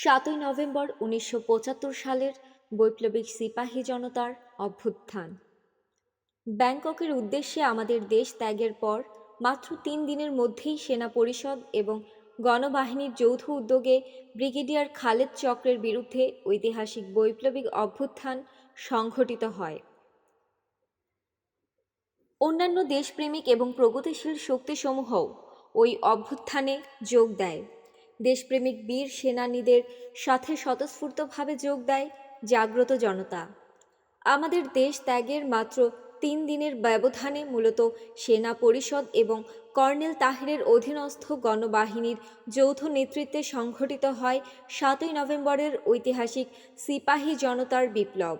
৭ই নভেম্বর ১৯৭৫ সালের বৈপ্লবিক সিপাহী জনতার অভ্যুত্থান। ব্যাংককের উদ্দেশ্যে আমাদের দেশ ত্যাগের পর মাত্র ৩ দিনের মধ্যেই সেনা পরিষদ এবং গণবাহিনীর যৌথ উদ্যোগে ব্রিগেডিয়ার খালেদ চক্রের বিরুদ্ধে ঐতিহাসিক বৈপ্লবিক অভ্যুত্থান সংঘটিত হয়। অন্যান্য দেশপ্রেমিক এবং প্রগতিশীল শক্তিসমূহও ওই অভ্যুত্থানে যোগ দেয়। দেশপ্রেমিক বীর সেনানীদের সাথে স্বতঃস্ফূর্তভাবে যোগ দেয় জাগ্রত জনতা। আমাদের দেশ ত্যাগের মাত্র ৩ দিনের ব্যবধানে মূলত সেনা পরিষদ এবং কর্নেল তাহিরের অধীনস্থ গণবাহিনীর যৌথ নেতৃত্বে সংঘটিত হয় ৭ই নভেম্বরের ঐতিহাসিক সিপাহী জনতার বিপ্লব।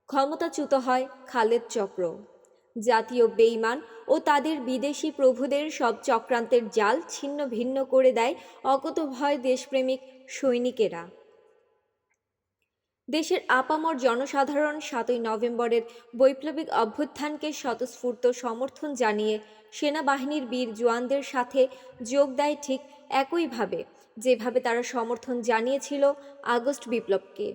ক্ষমতাচ্যুত হয় খালেদ চক্র। জাতীয় বেইমান ও তাদের বিদেশি প্রভুদের সব চক্রান্তের জাল ছিন্ন ভিন্ন করে দেয় অকুতোভয় দেশপ্রেমিক সৈনিকেরা। দেশের আপামর জনসাধারণ ৭ই নভেম্বরের বৈপ্লবিক অভ্যুত্থানকে স্বতঃস্ফূর্ত সমর্থন জানিয়ে সেনাবাহিনীর বীর জওয়ানদের সাথে যোগ দেয় ঠিক একইভাবে যেভাবে তারা সমর্থন জানিয়েছিল আগস্ট বিপ্লবকে।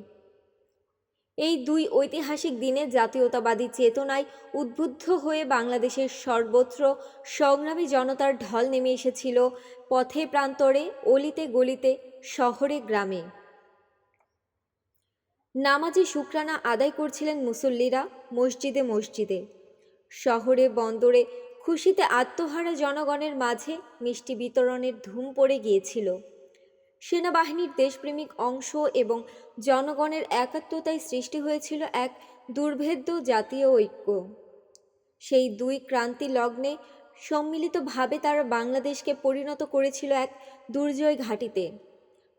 এই দুই ঐতিহাসিক দিনে জাতীয়তাবাদী চেতনায় উদ্বুদ্ধ হয়ে বাংলাদেশের সর্বত্র সংগ্রামী জনতার ঢল নেমে এসেছিল পথে প্রান্তরে, অলিতে গলিতে, শহরে গ্রামে। নামাজে শুকরানা আদায় করছিলেন মুসল্লিরা মসজিদে মসজিদে। শহরে বন্দরে খুশিতে আত্মহারা জনগণের মাঝে মিষ্টি বিতরণের ধুম পড়ে গিয়েছিল। সেনাবাহিনীর দেশপ্রেমিক অংশ এবং জনগণের একাত্মতায় সৃষ্টি হয়েছিল এক দুর্ভেদ্য জাতীয় ঐক্য। সেই দুই ক্রান্তি লগ্নে সম্মিলিতভাবে তারা বাংলাদেশকে পরিণত করেছিল এক দুর্জয় ঘাঁটিতে।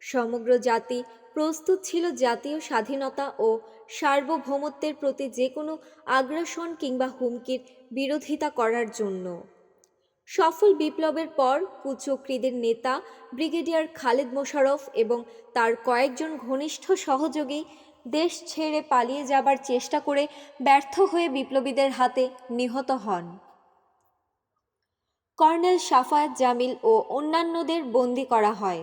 সমগ্র জাতি প্রস্তুত ছিল জাতীয় স্বাধীনতা ও সার্বভৌমত্বের প্রতি যে কোনো আগ্রাসন কিংবা হুমকির বিরোধিতা করার জন্য। সফল বিপ্লবের পর কুচক্রীদের নেতা ব্রিগেডিয়ার খালেদ মোশাররফ এবং তার কয়েকজন ঘনিষ্ঠ সহযোগী দেশ ছেড়ে পালিয়ে যাবার চেষ্টা করে ব্যর্থ হয়ে বিপ্লবীদের হাতে নিহত হন। কর্নেল সাফায়াত জামিল ও অন্যান্যদের বন্দী করা হয়।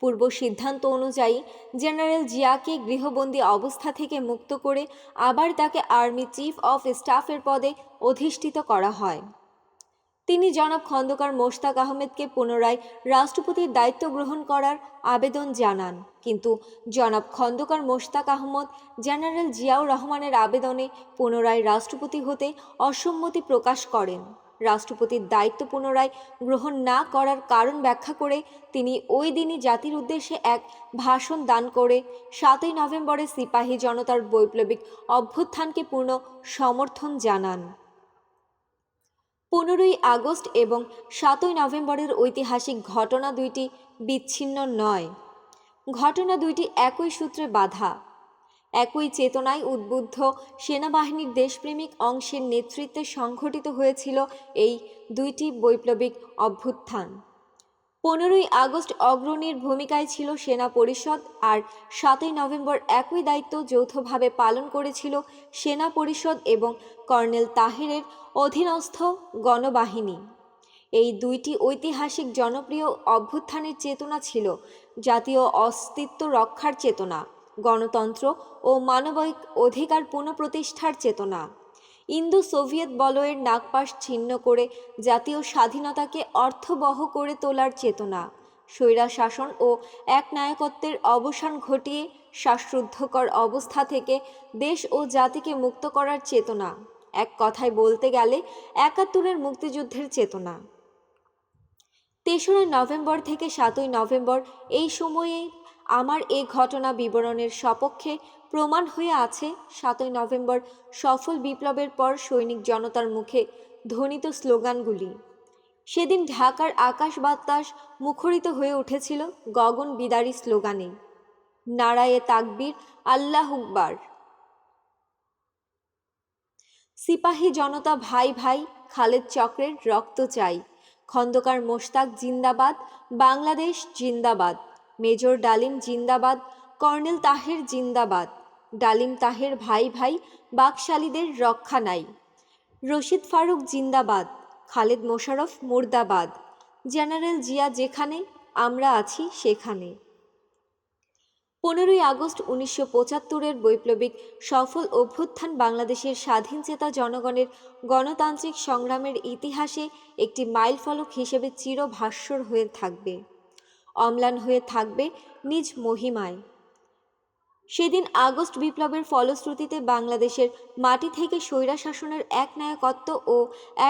পূর্ব সিদ্ধান্ত অনুযায়ী জেনারেল জিয়াকে গৃহবন্দী অবস্থা থেকে মুক্ত করে আবার তাকে আর্মি চিফ অফ স্টাফের পদে অধিষ্ঠিত করা হয়। তিনি জনাব খন্দকার মোশতাক আহমেদকে পুনরায় রাষ্ট্রপতির দায়িত্ব গ্রহণ করার আবেদন জানান, কিন্তু জনাব খন্দকার মোশতাক আহমদ জেনারেল জিয়াউর রহমানের আবেদনে পুনরায় রাষ্ট্রপতি হতে অসম্মতি প্রকাশ করেন। রাষ্ট্রপতির দায়িত্ব পুনরায় গ্রহণ না করার কারণ ব্যাখ্যা করে তিনি ওই দিনই জাতির উদ্দেশ্যে এক ভাষণ দান করে ৭ই নভেম্বরের সিপাহী জনতার বৈপ্লবিক অভ্যুত্থানকে পূর্ণ সমর্থন জানান। ১৫ই আগস্ট এবং ৭ই নভেম্বরের ঐতিহাসিক ঘটনা দুইটি বিচ্ছিন্ন নয়। ঘটনা দুইটি একই সূত্রে বাঁধা। একই চেতনায় উদ্বুদ্ধ সেনাবাহিনীর দেশপ্রেমিক অংশের নেতৃত্বে সংঘটিত হয়েছিল এই দুইটি বৈপ্লবিক অভ্যুত্থান। ১৫ই আগস্ট অগ্রণীর ভূমিকায় ছিল সেনা পরিষদ, আর ৭ই নভেম্বর একই দায়িত্ব যৌথভাবে পালন করেছিল সেনা পরিষদ এবং কর্নেল তাহিরের অধীনস্থ গণবাহিনী। এই দুইটি ঐতিহাসিক জনপ্রিয় অভ্যুত্থানের চেতনা ছিল জাতীয় অস্তিত্ব রক্ষার চেতনা, গণতন্ত্র ও মানবিক অধিকার পুনঃপ্রতিষ্ঠার চেতনা, ইন্দো সোভিয়েত বলয়ের নাগপাশ ছিন্ন করে জাতীয় স্বাধীনতাকে অর্থবহ করে তোলার চেতনা, স্বৈরাশাসন ও একনায়কত্বের অবসান ঘটিয়ে শ্বাসরুদ্ধকর অবস্থা থেকে দেশ ও জাতিকে মুক্ত করার চেতনা, এক কথায় বলতে গেলে ৭১-এর মুক্তিযুদ্ধের চেতনা। ৩রা নভেম্বর থেকে ৭ই নভেম্বর এই সময়ে আমার এই ঘটনা বিবরণের সপক্ষে প্রমাণ হয়ে আছে ৭ই নভেম্বর সফল বিপ্লবের পর সৈনিক জনতার মুখে ধ্বনিত স্লোগানগুলি। সেদিন ঢাকার আকাশ বাতাস মুখরিত হয়ে উঠেছিল গগন বিদারী স্লোগানে, নারায়ে তাকবীর, আল্লাহু আকবার। সিপাহী জনতা ভাই ভাই, খালেদ চক্রের রক্ত চাই, খন্দকার মোশতাক জিন্দাবাদ, বাংলাদেশ জিন্দাবাদ, মেজর ডালিম জিন্দাবাদ, কর্নেল তাহের জিন্দাবাদ, ডালিম তাহের ভাই ভাই, বাকশালীদের রক্ষা নাই, রশিদ ফারুক জিন্দাবাদ, খালেদ মোশাররফ মুর্দাবাদ, জেনারেল জিয়া যেখানে, আমরা আছি সেখানে। 15ই আগস্ট 1975-এর বৈপ্লবিক সফল অভ্যুত্থান বাংলাদেশের স্বাধীনচেতা জনগণের গণতান্ত্রিক সংগ্রামের ইতিহাসে একটি মাইলফলক হিসেবে চিরভাস্বর হয়ে থাকবে, অম্লান হয়ে থাকবে নিজ মহিমায়। সেদিন আগস্ট বিপ্লবের ফলশ্রুতিতে বাংলাদেশের মাটি থেকে স্বৈরশাসনের একনায়কত্ব ও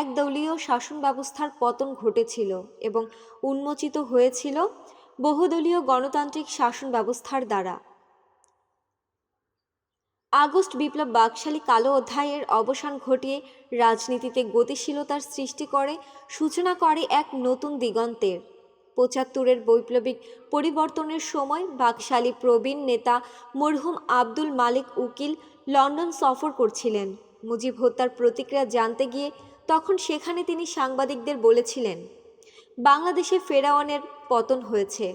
একদলীয় শাসন ব্যবস্থার পতন ঘটেছিল এবং উন্মোচিত হয়েছিল বহুদলীয় গণতান্ত্রিক শাসন ব্যবস্থার দ্বারা। আগস্ট বিপ্লব বাকশালী কালো অধ্যায়ের অবসান ঘটিয়ে রাজনীতিতে গতিশীলতার সৃষ্টি করে, সূচনা করে এক নতুন দিগন্তের। 75-এর বৈপ্লবিক পরিবর্তনের সময় বাকশালী প্রবীণ নেতা মরহুম আব্দুল মালিক উকিল লন্ডন সফর করছিলেন। মুজিব হত্যার প্রতিক্রিয়া জানতে গিয়ে তখন সেখানে তিনি সাংবাদিকদের বলেছিলেন, বাংলাদেশে ফেরাউনের পতন হয়েছে।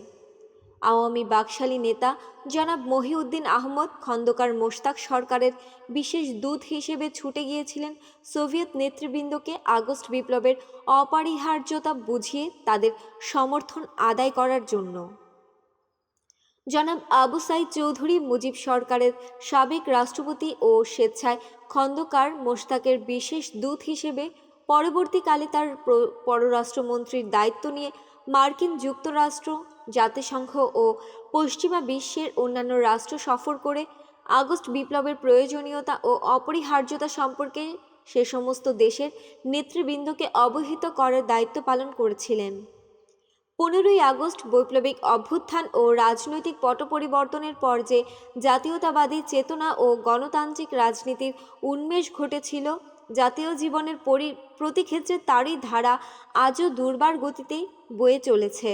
আওয়ামী বাকশালী নেতা জনাব মহিউদ্দিন আহমদ খন্দকার মোশতাক সরকারের বিশেষ দূত হিসেবে ছুটে গিয়েছিলেন সোভিয়েত নেতৃবৃন্দকে আগস্ট বিপ্লবের অপরিহার্যতা বুঝিয়ে তাদের সমর্থন আদায় করার জন্য। জনাব আবু সাইদ চৌধুরী মুজিব সরকারের সাবেক রাষ্ট্রপতি ও স্বেচ্ছায় খন্দকার মোশতাকের বিশেষ দূত হিসেবে পরবর্তীকালে তার পররাষ্ট্রমন্ত্রীর দায়িত্ব নিয়ে মার্কিন যুক্তরাষ্ট্র, জাতিসংঘ ও পশ্চিমা বিশ্বের অন্যান্য রাষ্ট্র সফর করে আগস্ট বিপ্লবের প্রয়োজনীয়তা ও অপরিহার্যতা সম্পর্কে সে সমস্ত দেশের নেতৃবৃন্দকে অবহিত করার দায়িত্ব পালন করেছিলেন। 15ই আগস্ট বৈপ্লবিক অভ্যুত্থান ও রাজনৈতিক পট পরিবর্তনের পর যে জাতীয়তাবাদী চেতনা ও গণতান্ত্রিক রাজনীতির উন্মেষ ঘটেছিল, জাতীয় জীবনের প্রতি ক্ষেত্রে তারই ধারা আজও দুর্বার গতিতে বয়ে চলেছে।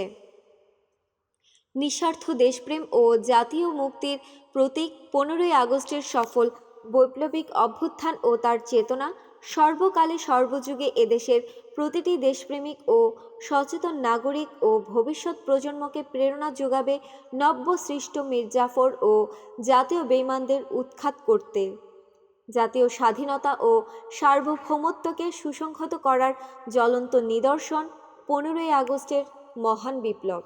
নিঃস্বার্থ দেশপ্রেম ও জাতীয় মুক্তির প্রতীক 15ই আগস্টের সফল বৈপ্লবিক অভ্যুত্থান ও তার চেতনা সর্বকালে সর্বযুগে এদেশের প্রতিটি দেশপ্রেমিক ও সচেতন নাগরিক ও ভবিষ্যৎ প্রজন্মকে প্রেরণা যোগাবে নব্য সৃষ্ট মীরজাফর ও জাতীয় বেঈমানদের উৎখাত করতে, জাতীয় স্বাধীনতা ও সার্বভৌমত্বকে সুসংহত করার জ্বলন্ত নিদর্শন 15ই আগস্টের মহান বিপ্লব।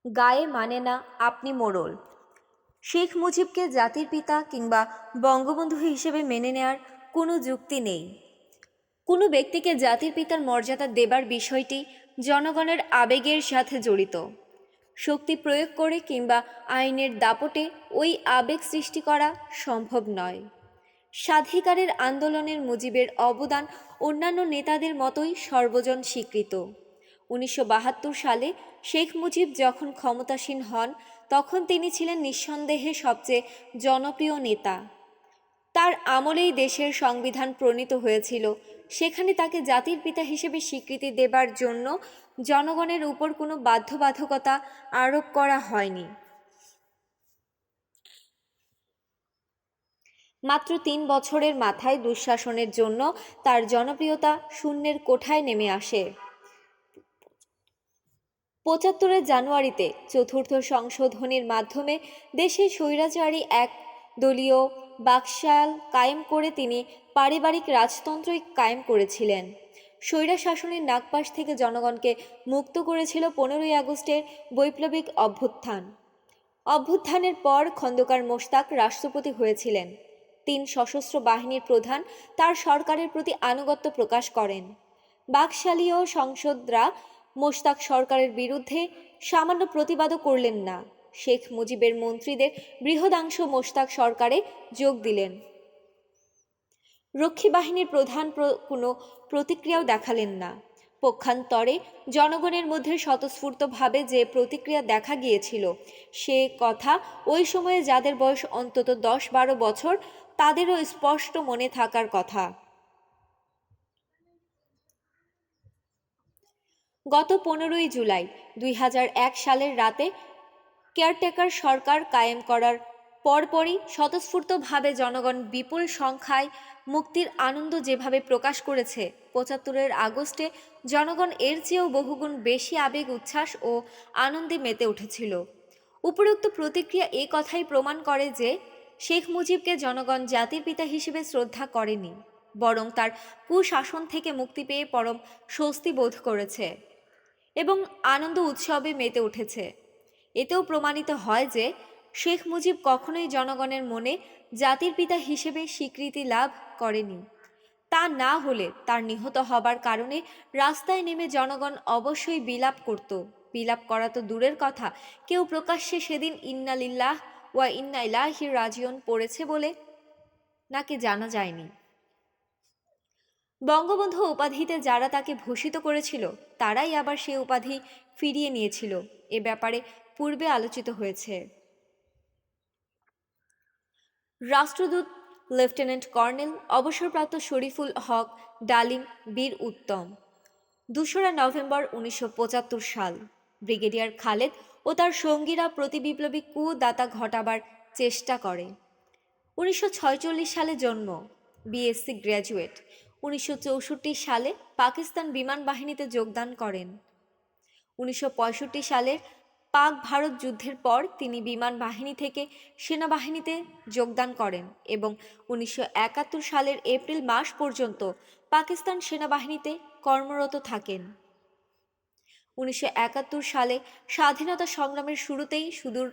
গায়ে মানে না আপনি মোড়ল। শেখ মুজিবকে জাতির পিতা কিংবা বঙ্গবন্ধু হিসেবে মেনে নেয়ার কোনো যুক্তি নেই। কোনো ব্যক্তিকে জাতির পিতার মর্যাদা দেবার বিষয়টি জনগণের আবেগের সাথে জড়িত। শক্তি প্রয়োগ করে কিংবা আইনের দাপটে ওই আবেগ সৃষ্টি করা সম্ভব নয়। স্বাধিকারের আন্দোলনের মুজিবের অবদান অন্যান্য নেতাদের মতোই সর্বজন স্বীকৃত। 1972 সালে শেখ মুজিব যখন ক্ষমতাসীন হন, তখন তিনি ছিলেন নিঃসন্দেহে সবচেয়ে জনপ্রিয় নেতা। তার আমলেই দেশের সংবিধান প্রণীত হয়েছিল। সেখানে তাকে জাতির পিতা হিসেবে স্বীকৃতি দেবার জন্য জনগণের উপর কোনো বাধ্যবাধকতা আরোপ করা হয়নি। মাত্র 3 বছরের মাথায় দুঃশাসনের জন্য তার জনপ্রিয়তা শূন্যের কোঠায় নেমে আসে। 75 জানুয়ারিতে চতুর্থ সংশোধনীর মাধ্যমে দেশে স্বৈরাচারী এক দলীয় বাকশাল কায়েম করে তিনি পারিবারিক রাজতন্ত্রই কায়েম করেছিলেন। স্বৈরা শাসনের নাগপাশ থেকে জনগণকে মুক্ত করেছিল 15ই আগস্টের বৈপ্লবিক অভ্যুত্থান। অভ্যুত্থানের পর খন্দকার মোশতাক রাষ্ট্রপতি হয়েছিলেন। 3 সশস্ত্র বাহিনীর প্রধান তার সরকারের প্রতি আনুগত্য প্রকাশ করেন। বাকশালীয় সংসদরা মোশতাক সরকারের বিরুদ্ধে সামান্য প্রতিবাদও করলেন না। শেখ মুজিবের মন্ত্রীদের বৃহদাংশ মোশতাক সরকারে যোগ দিলেন। রক্ষী বাহিনীর প্রধান কোনো প্রতিক্রিয়াও দেখালেন না। পক্ষান্তরে জনগণের মধ্যে স্বতঃস্ফূর্তভাবে যে প্রতিক্রিয়া দেখা গিয়েছিল, সে কথা ওই সময়ে যাদের বয়স অন্তত 10-12 বছর তাদেরও স্পষ্ট মনে থাকার কথা। গত 15ই জুলাই 2001 সালের রাতে কেয়ারটেকার সরকার কায়েম করার পরপরই স্বতঃস্ফূর্তভাবে জনগণ বিপুল সংখ্যায় মুক্তির আনন্দ যেভাবে প্রকাশ করেছে, 75 আগস্টে জনগণ এর চেয়েও বহুগুণ বেশি আবেগ, উচ্ছ্বাস ও আনন্দে মেতে উঠেছিল। উপরোক্ত প্রতিক্রিয়া এই কথাই প্রমাণ করে যে শেখ মুজিবকে জনগণ জাতির পিতা হিসেবে শ্রদ্ধা করেনি, বরং তার কুশাসন থেকে মুক্তি পেয়ে পরম স্বস্তি বোধ করেছে। এবং আনন্দ উৎসবে মেতে উঠেছে। এতেও প্রমাণিত হয় যে শেখ মুজিব কখনোই জনগণের মনে জাতির পিতা হিসেবে স্বীকৃতি লাভ করেনি। তা না হলে তার নিহত হবার কারণে রাস্তায় নেমে জনগণ অবশ্যই বিলাপ করত। বিলাপ করা তো দূরের কথা, কেউ প্রকাশ্যে সেদিন ইন্না লিল্লাহ ওয়া ইন্না ইলাইহি রাজিউন পড়েছে বলে নাকি জানা যায়নি। বঙ্গবন্ধু উপাধিতে যারা তাকে ভূষিত করেছিল তারাই আবার সে উপাধি ফিরিয়ে নিয়েছিল, এ ব্যাপারে পূর্বে আলোচিত হয়েছে। রাষ্ট্রদূত লেফটেন্যান্ট কর্নেল অবসরপ্রাপ্ত শরীফুল হক ডালিম বীর উত্তম, ২রা নভেম্বর ১৯৭৫ সাল। ব্রিগেডিয়ার খালেদ ও তার সঙ্গীরা প্রতিবিপ্লবী কু দাতা ঘটাবার চেষ্টা করে। ১৯৪৬ সালে জন্ম, বিএসসি গ্র্যাজুয়েট। ১৯৬৪ সালে পাকিস্তান বিমান বাহিনীতে যোগদান করেন। ১৯৬৫ সালের পাক ভারত যুদ্ধের পর তিনি বিমান বাহিনী থেকে সেনাবাহিনীতে যোগদান করেন এবং ১৯৭১ সালের এপ্রিল মাস পর্যন্ত পাকিস্তান সেনাবাহিনীতে কর্মরত থাকেন। ১৯৭১ সালে স্বাধীনতা সংগ্রামের শুরুতেই সুদূর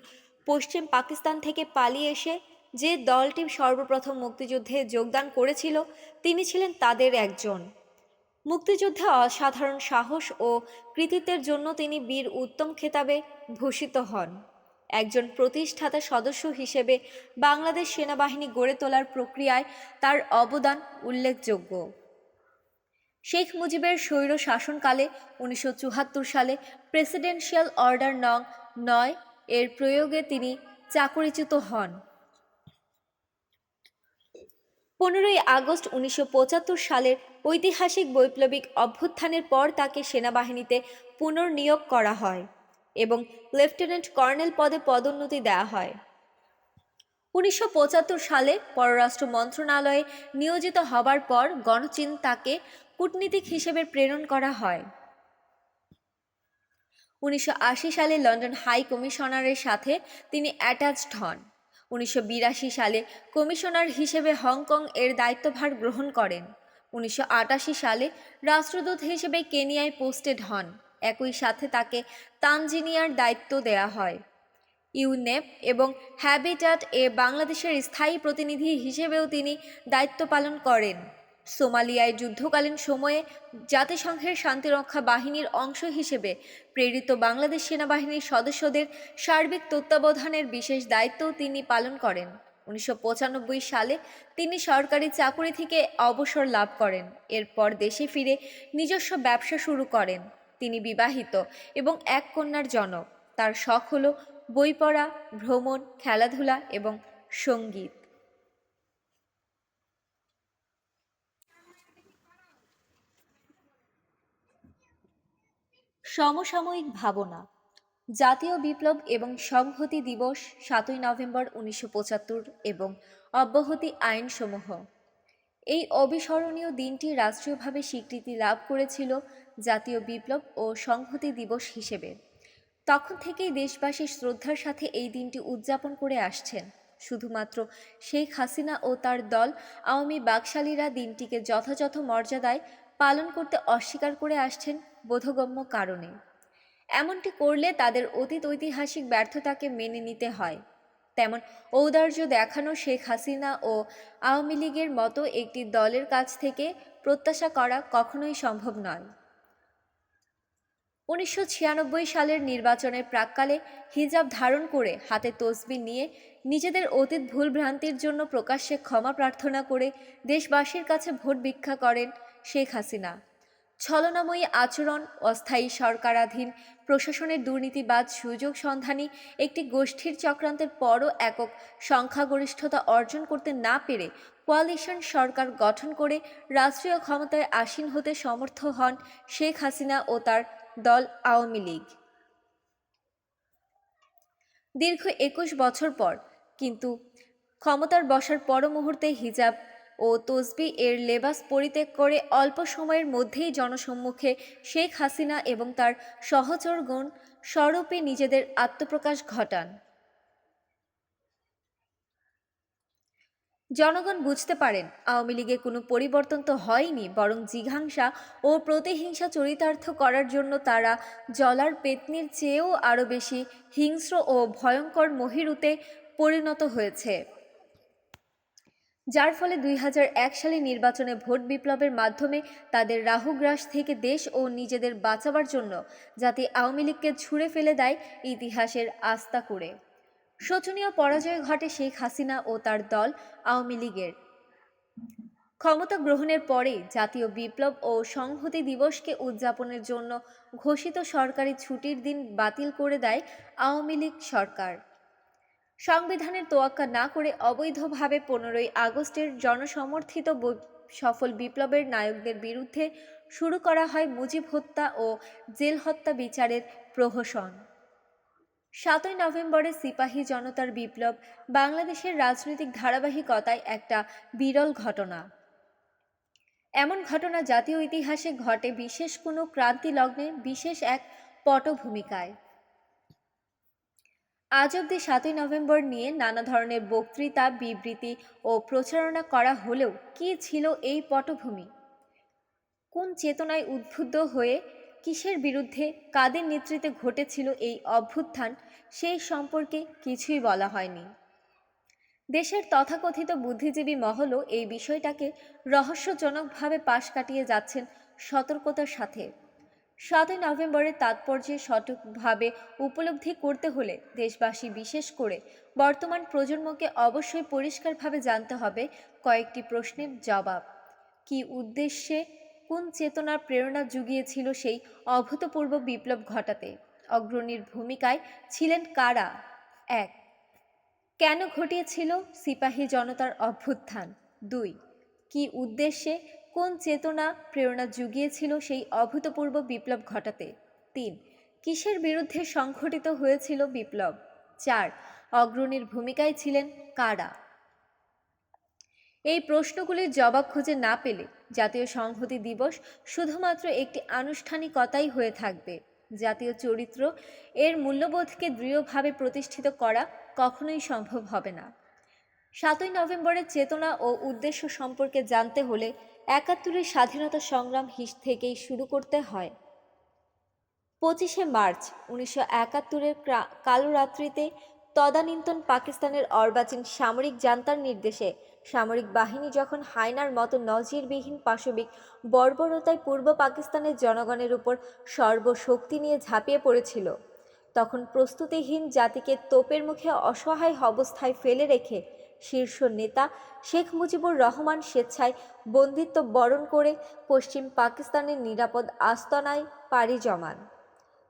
পশ্চিম পাকিস্তান থেকে পালিয়ে এসে যে দলটি সর্বপ্রথম মুক্তিযুদ্ধে যোগদান করেছিল তিনি ছিলেন তাদের একজন। মুক্তিযুদ্ধে অসাধারণ সাহস ও কৃতিত্বের জন্য তিনি বীর উত্তম খেতাবে ভূষিত হন। একজন প্রতিষ্ঠাতা সদস্য হিসেবে বাংলাদেশ সেনাবাহিনী গড়ে তোলার প্রক্রিয়ায় তার অবদান উল্লেখযোগ্য। শেখ মুজিবের স্বৈর শাসনকালে ১৯৭৪ সালে প্রেসিডেন্সিয়াল অর্ডার নং ৯ এর প্রয়োগে তিনি চাকরিচ্যুত হন। ১৫ই আগস্ট ১৯৭৫ সালের ঐতিহাসিক বৈপ্লবিক অভ্যুত্থানের পর তাকে সেনাবাহিনীতে পুনর্নিয়োগ করা হয় এবং লেফটেন্যান্ট কর্নেল পদে পদোন্নতি দেওয়া হয়। ১৯৭৫ সালে পররাষ্ট্র মন্ত্রণালয়ে নিয়োজিত হবার পর গণচীন তাকে কূটনীতিক হিসেবে প্রেরণ করা হয়। ১৯৮০ সালে লন্ডন হাই কমিশনারের সাথে তিনি অ্যাটাচড হন। ১৯৮২ সালে কমিশনার হিসেবে হংকং এর দায়িত্বভার গ্রহণ করেন। ১৯৮৮ সালে রাষ্ট্রদূত হিসেবে কেনিয়ায় পোস্টেড হন। একই সাথে তাকে তানজানিয়ার দায়িত্ব দেয়া হয়। ইউনেপ এবং হ্যাবিটাট এ বাংলাদেশের স্থায়ী প্রতিনিধি হিসেবেও তিনি দায়িত্ব পালন করেন। সোমালিয়ায় যুদ্ধকালীন সময়ে জাতিসংঘের শান্তিরক্ষা বাহিনীর অংশ হিসেবে প্রেরিত বাংলাদেশ সেনাবাহিনীর সদস্যদের সার্বিক তত্ত্বাবধানের বিশেষ দায়িত্বও তিনি পালন করেন। ১৯৯৫ সালে তিনি সরকারি চাকুরি থেকে অবসর লাভ করেন। এরপর দেশে ফিরে নিজস্ব ব্যবসা শুরু করেন। তিনি বিবাহিত এবং এক কন্যার জনক। তার শখ হল বই পড়া, ভ্রমণ, খেলাধুলা এবং সঙ্গীত। সমসাময়িক ভাবনা, জাতীয় বিপ্লব এবং সংহতি দিবস ৭ই নভেম্বর ১৯৭৫ এবং অব্যাহতি আইনসমূহ। এই অবিস্মরণীয় দিনটি রাষ্ট্রীয়ভাবে স্বীকৃতি লাভ করেছিল জাতীয় বিপ্লব ও সংহতি দিবস হিসেবে। তখন থেকেই দেশবাসী শ্রদ্ধার সাথে এই দিনটি উদযাপন করে আসছেন। শুধুমাত্র শেখ হাসিনা ও তার দল আওয়ামী বাকশালীরা দিনটিকে যথাযথ মর্যাদায় পালন করতে অস্বীকার করে আসছেন বোধগম্য কারণে। এমনটি করলে তাদের অতীত ঐতিহাসিক ব্যর্থতাকে মেনে নিতে হয়। তেমন ঔদার্য দেখানো শেখ হাসিনা ও আওয়ামী লীগের মতো একটি দলের কাছ থেকে প্রত্যাশা করা কখনোই সম্ভব নয়। ১৯৯৬ সালের নির্বাচনের প্রাক্কালে হিজাব ধারণ করে হাতে তসবিহ নিয়ে নিজেদের অতীত ভুলভ্রান্তির জন্য প্রকাশ্যে ক্ষমা প্রার্থনা করে দেশবাসীর কাছে ভোট ভিক্ষা করেন শেখ হাসিনা। ছলনাময়ী আচরণ, অস্থায়ী সরকারাধীন প্রশাসনের দুর্নীতিবাজ সুযোগ সন্ধানী একটি গোষ্ঠীর চক্রান্তের পরও একক সংখ্যাগরিষ্ঠতা অর্জন করতে না পেরে কোয়ালিশন সরকার গঠন করে রাষ্ট্রীয় ক্ষমতায় আসীন হতে সমর্থ হন শেখ হাসিনা ও তার দল আওয়ামী লীগ। দীর্ঘ ২১ বছর পর কিন্তু ক্ষমতার বসার পর মুহূর্তে হিজাব ও তসবিহ এর লেবাস পরিত্যাগ করে অল্প সময়ের মধ্যেই জনসম্মুখে শেখ হাসিনা এবং তার সহচরগণ স্বরূপে নিজেদের আত্মপ্রকাশ ঘটান। জনগণ বুঝতে পারেন আওয়ামী লীগে কোনো পরিবর্তন তো হয়নি, বরং জিঘাংসা ও প্রতিহিংসা চরিতার্থ করার জন্য তারা জলার পেতনির চেয়েও আরও বেশি হিংস্র ও ভয়ঙ্কর মহিরুতে পরিণত হয়েছে, যার ফলে ২০০১ সালে নির্বাচনে ভোট বিপ্লবের মাধ্যমে তাদের রাহুগ্রাস থেকে দেশ ও নিজেদের বাঁচাবার জন্য জাতি আওয়ামী লীগকে ছুঁড়ে ফেলে দেয় ইতিহাসের আস্থা করে। শোচনীয় পরাজয় ঘটে শেখ হাসিনা ও তার দল আওয়ামী লীগের। ক্ষমতা গ্রহণের পরেই জাতীয় বিপ্লব ও সংহতি দিবসকে উদযাপনের জন্য ঘোষিত সরকারি ছুটির দিন বাতিল করে দেয় আওয়ামী লীগ সরকার। সংবিধানের তোয়াক্কা না করে অবৈধভাবে ১৫ই আগস্টের জনসমর্থিত সফল বিপ্লবের নায়কদের বিরুদ্ধে শুরু করা হয় মুজিব হত্যা ও জেল হত্যা বিচারের প্রহসন। ৭ই নভেম্বরের সিপাহী জনতার বিপ্লব বাংলাদেশের রাজনৈতিক ধারাবাহিকতায় একটা বিরল ঘটনা। এমন ঘটনা জাতীয় ইতিহাসে ঘটে বিশেষ কোনো ক্রান্তি লগ্নে, বিশেষ এক পটভূমিকায়। আজ অবধি ৭ই নভেম্বর নিয়ে নানা ধরনের বক্তৃতা, বিবৃতি ও প্রচারণা করা হলেও কী ছিল এই পটভূমি? কোন চেতনায় উদ্বুদ্ধ হয়ে, কিসের বিরুদ্ধে, কাদের নেতৃত্বে ঘটেছিল এই অভ্যুত্থান, সেই সম্পর্কে কিছুই বলা হয়নি। দেশের তথাকথিত বুদ্ধিজীবী মহলও এই বিষয়টাকে রহস্যজনকভাবে পাশ কাটিয়ে যাচ্ছেন সতর্কতার সাথে। ৭ই নভেম্বরের তাৎপর্যে সঠিকভাবে উপলব্ধি করতে হলে দেশবাসী, বিশেষ করে বর্তমান প্রজন্মকে অবশ্যই পরিষ্কারভাবে জানতে হবে কয়েকটি প্রশ্নের জবাব। কী উদ্দেশ্যে, কোন চেতনার প্রেরণা জুগিয়েছিল সেই অভূতপূর্ব বিপ্লব ঘটাতে? অগ্রণীর ভূমিকায় ছিলেন কারা? ১. কেন ঘটিয়েছিল সিপাহী জনতার অভ্যুত্থান? ২. কী উদ্দেশ্যে, কোন চেতনা প্রেরণা জুগিয়েছিল সেই অভূতপূর্ব বিপ্লব ঘটাতে? ৩. কিসের বিরুদ্ধে সংঘটিত হয়েছিল বিপ্লব? ৪. অগ্রণীর ভূমিকায় ছিলেন কারা? এই প্রশ্নগুলির জবাব খুঁজে না পেলে জাতীয় সংহতি দিবস শুধুমাত্র একটি আনুষ্ঠানিকতাই হয়ে থাকবে। জাতীয় চরিত্র, এর মূল্যবোধকে দৃঢ়ভাবে প্রতিষ্ঠিত করা কখনোই সম্ভব হবে না। ৭ই নভেম্বরের চেতনা ও উদ্দেশ্য সম্পর্কে জানতে হলে ৭১-এর স্বাধীনতা সংগ্রাম থেকেই শুরু করতে হয়। ২৫শে মার্চ ১৯৭১-এর কালো রাত্রিতে তদানীন্তন পাকিস্তানের অর্বাচীন সামরিক জান্তার নির্দেশে সামরিক বাহিনী যখন হায়নার মতো নজিরবিহীন পাশবিক বর্বরতায় পূর্ব পাকিস্তানের জনগণের উপর সর্বশক্তি নিয়ে ঝাঁপিয়ে পড়েছিল, তখন প্রস্তুতিহীন জাতিকে তোপের মুখে অসহায় অবস্থায় ফেলে রেখে শীর্ষ নেতা শেখ মুজিবুর রহমান স্বেচ্ছায় বন্দিত্ব বরণ করে পশ্চিম পাকিস্তানের নিরাপদ আস্তানায় পাড়ি জমান।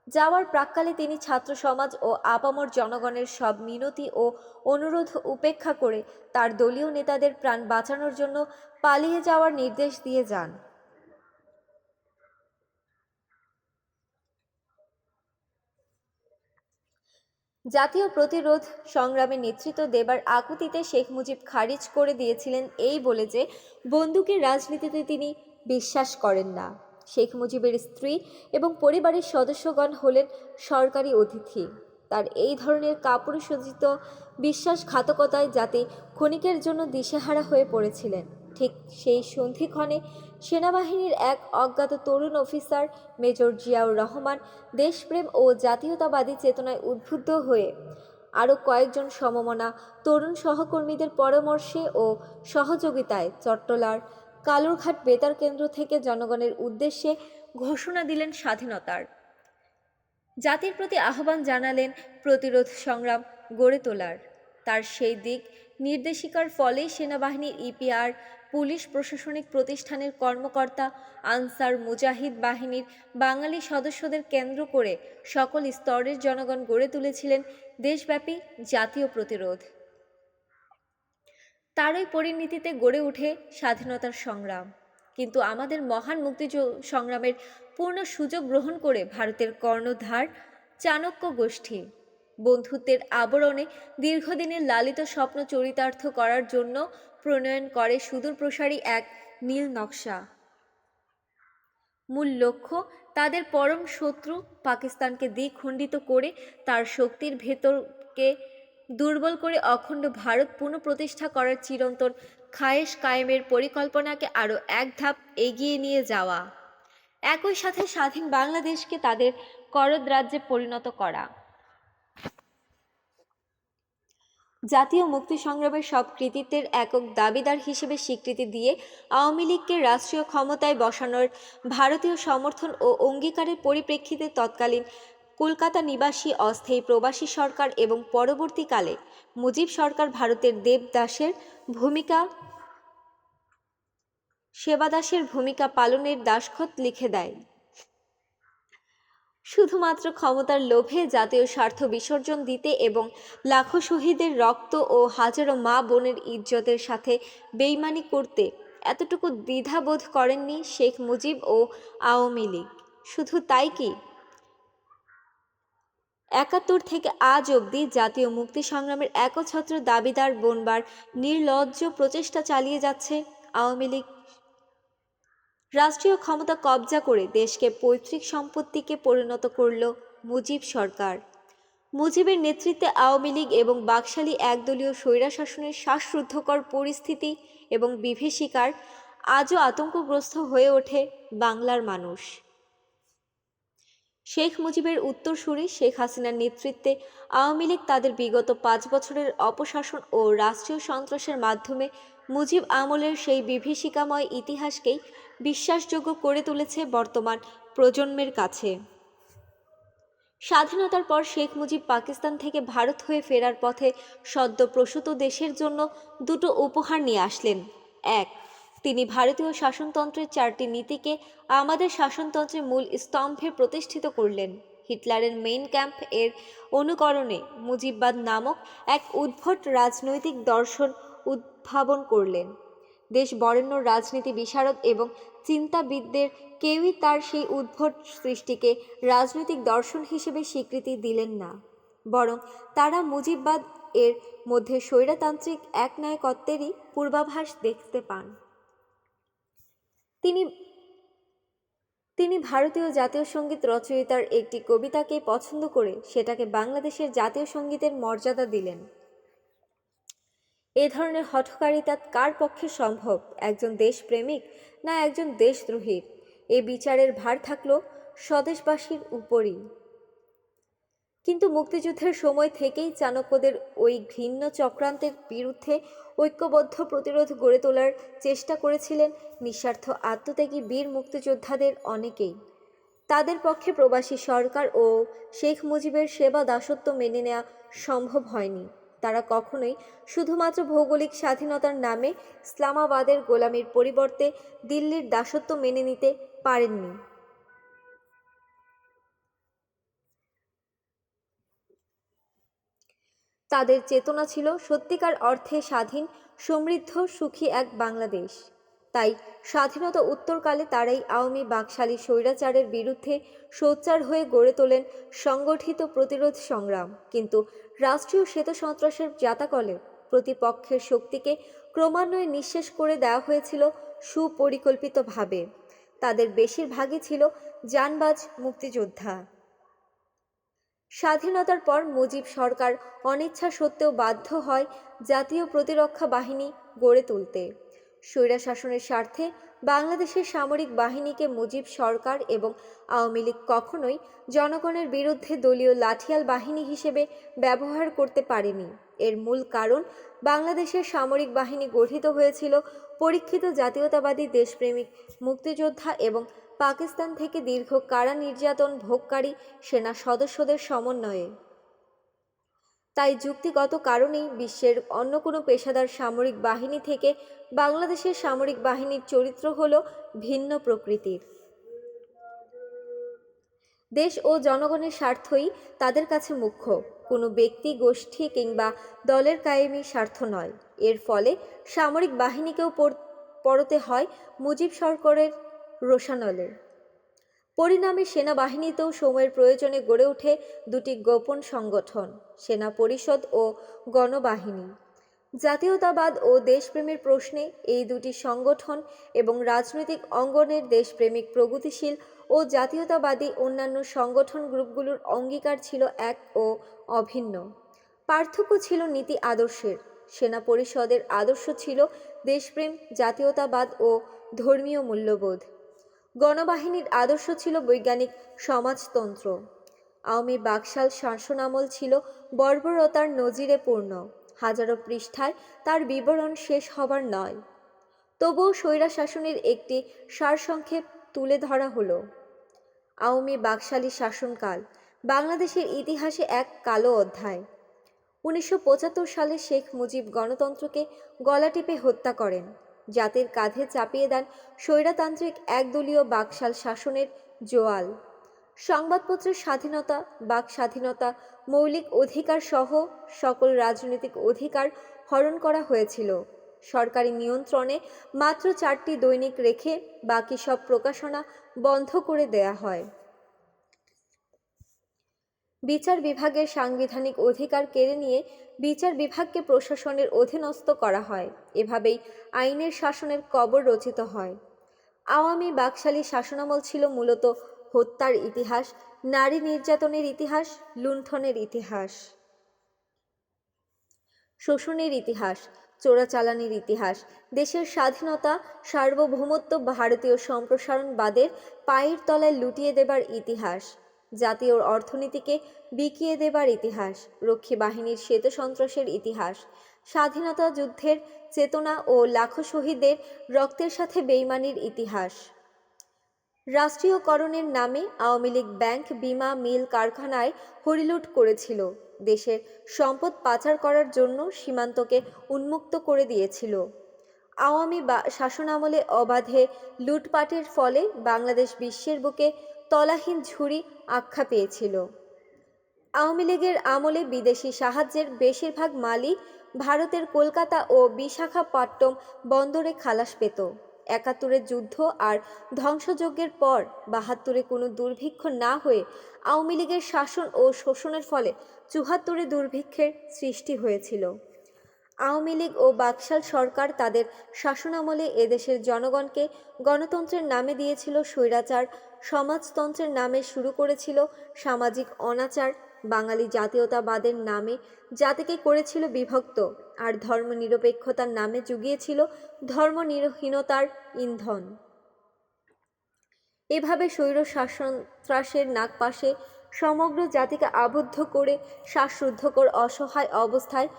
যাওয়ার প্রাক্কালে তিনি ছাত্র সমাজ ও আপামর জনগণের সব মিনতি ও অনুরোধ উপেক্ষা করে তার দলীয় নেতাদের প্রাণ বাঁচানোর জন্য পালিয়ে যাওয়ার নির্দেশ দিয়ে যান। জাতীয় প্রতিরোধ সংগ্রামে নেতৃত্ব দেবার আকুতিতে শেখ মুজিব খারিজ করে দিয়েছিলেন এই বলে যে বন্দুকের রাজনীতিতে তিনি বিশ্বাস করেন না। শেখ মুজিবের স্ত্রী এবং পরিবারের সদস্যগণ হলেন সরকারি অতিথি। তার এই ধরনের কাপুরুষোচিত বিশ্বাসঘাতকতায় জাতি ক্ষণিকের জন্য দিশেহারা হয়ে পড়েছিলেন। ঠিক সেই সন্ধিক্ষণে সেনাবাহিনীর এক অজ্ঞাত তরুণ অফিসার মেজর জিয়াউর রহমান দেশপ্রেম ও জাতীয়তাবাদী চেতনায় উদ্বুদ্ধ হয়ে আরও কয়েকজন সমমনা তরুণ সহকর্মীদের পরামর্শে ও সহযোগিতায় চট্টলার কালুরঘাট বেতার কেন্দ্র থেকে জনগণের উদ্দেশ্যে ঘোষণা দিলেন স্বাধীনতার। জাতির প্রতি আহ্বান জানালেন প্রতিরোধ সংগ্রাম গড়ে তোলার। তার সেই দিক নির্দেশিকার ফলেই সেনাবাহিনীর ইপিআর, পুলিশ, প্রশাসনিক প্রতিষ্ঠানের কর্মকর্তা, আনসার, মুজাহিদ বাহিনীর বাঙালি সদস্যদের কেন্দ্র করে সকল স্তরের জনগণ গড়ে তুলেছিলেন দেশব্যাপী জাতীয় প্রতিরোধ। তারই পরিণতিতে গড়ে ওঠে স্বাধীনতার সংগ্রাম। কিন্তু আমাদের মহান মুক্তি সংগ্রামের পূর্ণ সুযোগ গ্রহণ করে ভারতের কর্ণধার চাণক্য গোষ্ঠী বন্ধুত্বের আবরণে দীর্ঘদিনের লালিত স্বপ্ন চরিতার্থ করার জন্য প্রণয়ন করে সুদূরপ্রসারী এক নীল নকশা। মূল লক্ষ্য তাদের পরম শত্রু পাকিস্তানকে দ্বিখণ্ডিত করে তার শক্তির ভেতরকে দুর্বল করে অখণ্ড ভারত পুনঃপ্রতিষ্ঠা করার চিরন্তন খায়েশ কায়েমের পরিকল্পনাকে আরও এক ধাপ এগিয়ে নিয়ে যাওয়া, একই সাথে স্বাধীন বাংলাদেশকে তাদের করদ রাজ্যে পরিণত করা। জাতীয় মুক্তি সংগ্রামের সব কৃতিত্বের একক দাবিদার হিসেবে স্বীকৃতি দিয়ে আওয়ামী লীগকে রাষ্ট্রীয় ক্ষমতায় বসানোর ভারতীয় সমর্থন ও অঙ্গীকারের পরিপ্রেক্ষিতে তৎকালীন কলকাতা নিবাসী অস্থায়ী প্রবাসী সরকার এবং পরবর্তীকালে মুজিব সরকার ভারতের সেবাদাসের ভূমিকা পালনের দাসখত লিখে দেয়। শুধুমাত্র ক্ষমতার লোভে জাতীয় স্বার্থ বিসর্জন দিতে এবং লাখো শহীদের রক্ত ও হাজারো মা বোনের ইজ্জতের সাথে বেইমানি করতে এতটুকু দ্বিধাবোধ করেননি শেখ মুজিব ও আওয়ামী লীগ। শুধু তাই কি, ৭১ থেকে আজ অবধি জাতীয় মুক্তি সংগ্রামের একচ্ছত্র দাবিদার বনবার নির্লজ্জ প্রচেষ্টা চালিয়ে যাচ্ছে আওয়ামী লীগ। রাষ্ট্রীয় ক্ষমতা কবজা করে দেশকে পৈতৃক সম্পত্তিকে পরিণত করল মুজিব সরকার। মুজিবের নেতৃত্বে আওয়ামী লীগ এবং বাকশালী একদলীয় স্বৈরশাসনের শ্বাসরুদ্ধকর পরিস্থিতি এবং বিভীষিকার আজও আতঙ্কগ্রস্ত হয়ে ওঠে বাংলার মানুষ। শেখ মুজিবের উত্তরসূরি শেখ হাসিনার নেতৃত্বে আওয়ামী লীগ তাদের বিগত ৫ বছরের অপশাসন ও রাষ্ট্রীয় সন্ত্রাসের মাধ্যমে মুজিব আমলের সেই বিভীষিকাময় ইতিহাসকেই বিশ্বাসযোগ্য করে তুলেছে বর্তমান প্রজন্মের কাছে। স্বাধীনতার পর শেখ মুজিব পাকিস্তান থেকে ভারত হয়ে ফেরার পথে সদ্য প্রসূত দেশের জন্য দুটো উপহার নিয়ে আসলেন। এক, তিনি ভারতীয় শাসনতন্ত্রের 4টি নীতিকে আমাদের শাসনতন্ত্রের মূল স্তম্ভে প্রতিষ্ঠিত করলেন। হিটলারের মেইন ক্যাম্প এর অনুকরণে মুজিববাদ নামক এক উদ্ভট রাজনৈতিক দর্শন উদ্ভাবন করলেন। দেশ বরেণ্য রাজনীতি বিশারদ এবং চিন্তাবিদদের কেউই তার সেই উদ্ভট সৃষ্টিকে রাজনৈতিক দর্শন হিসেবে স্বীকৃতি দিলেন না, বরং তারা মুজিববাদ এর মধ্যে স্বৈরতান্ত্রিক একনায়কত্বেরই পূর্বাভাস দেখতে পান। তিনি ভারতীয় জাতীয় সঙ্গীত রচয়িতার একটি কবিতাকে পছন্দ করে সেটাকে বাংলাদেশের জাতীয় সঙ্গীতের মর্যাদা দিলেন। এ ধরনের হঠকারিতা কার পক্ষে সম্ভব, একজন দেশপ্রেমিক না একজন দেশদ্রোহীর? এ বিচারের ভার থাকলো স্বদেশবাসীর উপরই। কিন্তু মুক্তিযুদ্ধের সময় থেকেই চাণক্যদের ওই ঘৃণ্য চক্রান্তের বিরুদ্ধে ঐক্যবদ্ধ প্রতিরোধ গড়ে তোলার চেষ্টা করেছিলেন নিঃস্বার্থ আত্মত্যাগী বীর মুক্তিযোদ্ধাদের অনেকেই। তাদের পক্ষে প্রবাসী সরকার ও শেখ মুজিবের সেবা দাসত্ব মেনে নেওয়া সম্ভব হয়নি। তারা কখনোই শুধুমাত্র ভৌগোলিক স্বাধীনতার নামে ইসলামাবাদের গোলামির পরিবর্তে দিল্লির দাসত্ব মেনে নিতে পারেননি। তাদের চেতনা ছিল সত্যিকার অর্থে স্বাধীন, সমৃদ্ধ, সুখী এক বাংলাদেশ। তাই স্বাধীনতা উত্তরকালে তারাই আওয়ামী বাকশালী স্বৈরাচারের বিরুদ্ধে সোচ্চার হয়ে গড়ে তোলেন সংগঠিত প্রতিরোধ সংগ্রাম। কিন্তু রাষ্ট্রীয় শ্বেতসন্ত্রাসের জাতাকলে প্রতিপক্ষের শক্তিকে ক্রমান্বয়ে নিঃশেষ করে দেওয়া হয়েছিল সুপরিকল্পিতভাবে। তাদের বেশিরভাগই ছিল জানবাজ মুক্তিযোদ্ধা। স্বাধীনতার পর মুজিব সরকার অনিচ্ছা সত্ত্বেও বাধ্য হয় জাতীয় প্রতিরক্ষা বাহিনী গড়ে তুলতে। স্বৈরশাসনের স্বার্থে বাংলাদেশের সামরিক বাহিনীকে মুজিব সরকার এবং আওয়ামী লীগ কখনোই জনগণের বিরুদ্ধে দলীয় লাঠিয়াল বাহিনী হিসেবে ব্যবহার করতে পারেনি। এর মূল কারণ, বাংলাদেশের সামরিক বাহিনী গঠিত হয়েছিল পরীক্ষিত জাতীয়তাবাদী দেশপ্রেমিক মুক্তিযোদ্ধা এবং পাকিস্তান থেকে দীর্ঘ কারা নির্যাতন ভোগকারী সেনা সদস্যদের সমন্বয়ে। তাই যুক্তিগত কারণেই বিশ্বের অন্য কোনো পেশাদার সামরিক বাহিনী থেকে বাংলাদেশের সামরিক বাহিনীর চরিত্র হলো ভিন্ন প্রকৃতির। দেশ ও জনগণের স্বার্থই তাদের কাছে মুখ্য, কোনো ব্যক্তি, গোষ্ঠী কিংবা দলের কায়েমি স্বার্থ নয়। এর ফলে সামরিক বাহিনীকেও পড়তে হয় মুজিব সরকারের রোষানলে। পরিণামে সেনাবাহিনীতেও সময়ের প্রয়োজনে গড়ে ওঠে দুটি গোপন সংগঠন, সেনা পরিষদ ও গণবাহিনী। জাতীয়তাবাদ ও দেশপ্রেমের প্রশ্নে এই দুটি সংগঠন এবং রাজনৈতিক অঙ্গনের দেশপ্রেমিক, প্রগতিশীল ও জাতীয়তাবাদী অন্যান্য সংগঠন গ্রুপগুলোর অঙ্গীকার ছিল এক ও অভিন্ন। পার্থক্য ছিল নীতি আদর্শের। সেনা পরিষদের আদর্শ ছিল দেশপ্রেম, জাতীয়তাবাদ ও ধর্মীয় মূল্যবোধ। গণবাহিনীর আদর্শ ছিল বৈজ্ঞানিক সমাজতন্ত্র। আওয়ামী বাকশাল শাসনামল ছিল বর্বরতার নজিরে পূর্ণ। হাজারো পৃষ্ঠায় তার বিবরণ শেষ হবার নয়। তবুও স্বৈরশাসনের একটি সারসংক্ষেপ তুলে ধরা হলো। আওয়ামী বাকশালী শাসনকাল বাংলাদেশের ইতিহাসে এক কালো অধ্যায়। 1975 সালে শেখ মুজিব গণতন্ত্রকে গলা টিপে হত্যা করেন। জাতির কাঁধে চাপিয়ে দেন স্বৈরতান্ত্রিক একদলীয় বাকশাল শাসনের জোয়াল। সংবাদপত্রের স্বাধীনতা, বাক স্বাধীনতা, মৌলিক অধিকার সহ সকল রাজনৈতিক অধিকার হরণ করা হয়েছিল। সরকারি নিয়ন্ত্রণে মাত্র 4টি দৈনিক রেখে বাকি সব প্রকাশনা বন্ধ করে দেয়া হয়। বিচার বিভাগের সাংবিধানিক অধিকার কেড়ে নিয়ে বিচার বিভাগকে প্রশাসনের অধীনস্থ করা হয়। এভাবেই আইনের শাসনের কবর রচিত হয়। আওয়ামী বাকশালী শাসনামল ছিল মূলত হত্যার ইতিহাস, নারী নির্যাতনের ইতিহাস, লুণ্ঠনের ইতিহাস, শোষণের ইতিহাস, চোরাচালানির ইতিহাস, দেশের স্বাধীনতা, সার্বভৌমত্ব ভারতীয় সম্প্রসারণবাদের পায়ের তলায় লুটিয়ে দেবার ইতিহাস, জাতীয় অর্থনীতিকে বিকিয়ে দেবার ইতিহাস, রক্ষী বাহিনীর শ্বেত সন্ত্রাসের ইতিহাস, স্বাধীনতা যুদ্ধের চেতনা ও লাখো শহীদদের রক্তের সাথে বেইমানির ইতিহাস। রাষ্ট্রীয়করণের নামে আওয়ামী লীগ ব্যাংক, বিমা, মিল, কারখানায় হরিলুট করেছিল। দেশের সম্পদ পাচার করার জন্য সীমান্তকে উন্মুক্ত করে দিয়েছিল। আওয়ামী শাসনামলে অবাধে লুটপাটের ফলে বাংলাদেশ বিশ্বের বুকে তলাহীন ঝুড়ি আখ্যা পেয়েছিল। আওয়ামী লীগের আমলে বিদেশি সাহায্যের বেশিরভাগ মালই ভারতের কলকাতা ও বিশাখাপট্টনম বন্দরে খালাস পেত। 71-এর যুদ্ধ আর ধ্বংসযজ্ঞের পর 72-এ কোনো দুর্ভিক্ষ না হয়ে আওয়ামী লীগের শাসন ও শোষণের ফলে 74-এ দুর্ভিক্ষের সৃষ্টি হয়েছিল। আওয়ামী লীগ ও বাকশাল সরকার তাদের শাসনামলে এদেশের জনগণকে গণতন্ত্রের নামে দিয়েছিল স্বৈরাচার, সমাজতন্ত্রের নামে শুরু করেছিল সামাজিক অনাচার, বাঙালি জাতীয়তাবাদের নামে জাতিকে করেছিল বিভক্ত, আর ধর্মনিরপেক্ষতার নামে জুগিয়েছিল ধর্মহীনতার ইন্ধন। এভাবে স্বৈর শাসনত্রাসের নাগপাশে সমগ্র জাতিকে আবদ্ধ করে শ্বাসরুদ্ধকর অসহায় অবস্থায়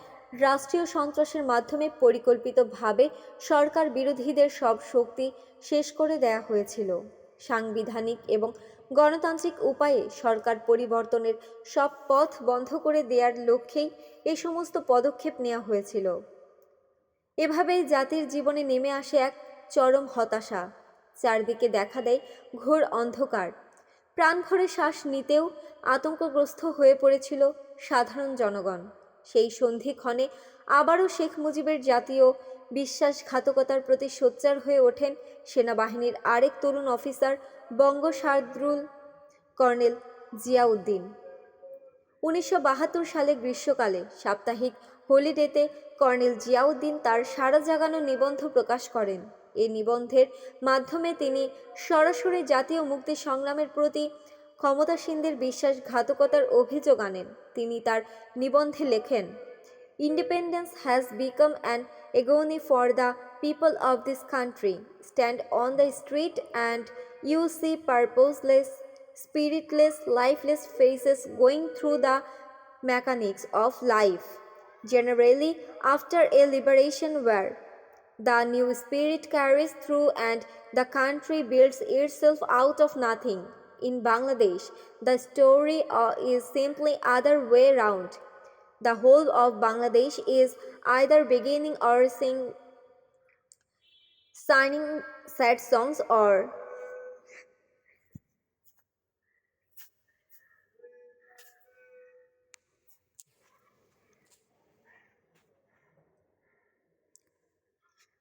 রাষ্ট্রীয় সন্ত্রাসের মাধ্যমে পরিকল্পিতভাবে সরকার বিরোধীদের সব শক্তি শেষ করে দেয়া হয়েছিল। সাংবিধানিক এবং গণতান্ত্রিক উপায়ে সরকার পরিবর্তনের সব পথ বন্ধ করে দেওয়ার লক্ষ্যেই এই সমস্ত পদক্ষেপ নেওয়া হয়েছিল। এভাবেই জাতির জীবনে নেমে আসে এক চরম হতাশা। চারদিকে দেখা দেয় ঘোর অন্ধকার। প্রাণভরে শ্বাস নিতেও আতঙ্কগ্রস্ত হয়ে পড়েছিল সাধারণ জনগণ। সেই সন্ধিক্ষণে আবারও শেখ মুজিবের জাতীয় বিশ্বাসঘাতকতার প্রতি সোচ্চার হয়ে ওঠেন সেনাবাহিনীর আরেক তরুণ অফিসার বঙ্গবন্ধু কর্নেল জিয়াউদ্দিন। 1972 সালে গ্রীষ্মকালে সাপ্তাহিক হলিডেতে কর্নেল জিয়াউদ্দিন তার সারা জাগানো নিবন্ধ প্রকাশ করেন। এই নিবন্ধের মাধ্যমে তিনি সরাসরি জাতীয় মুক্তি সংগ্রামের প্রতি ক্ষমতাসীনদের বিশ্বাসঘাতকতার অভিযোগ আনেন। তিনি তার নিবন্ধে লেখেন, "Independence has become an agony for the people of this country. Stand on the street and you see purposeless, spiritless, lifeless faces going through the mechanics of life. Generally, after a liberation war, the new spirit carries through and the country builds itself out of nothing. In Bangladesh, the story is simply other way round. The whole of Bangladesh is either beginning or singing sad songs or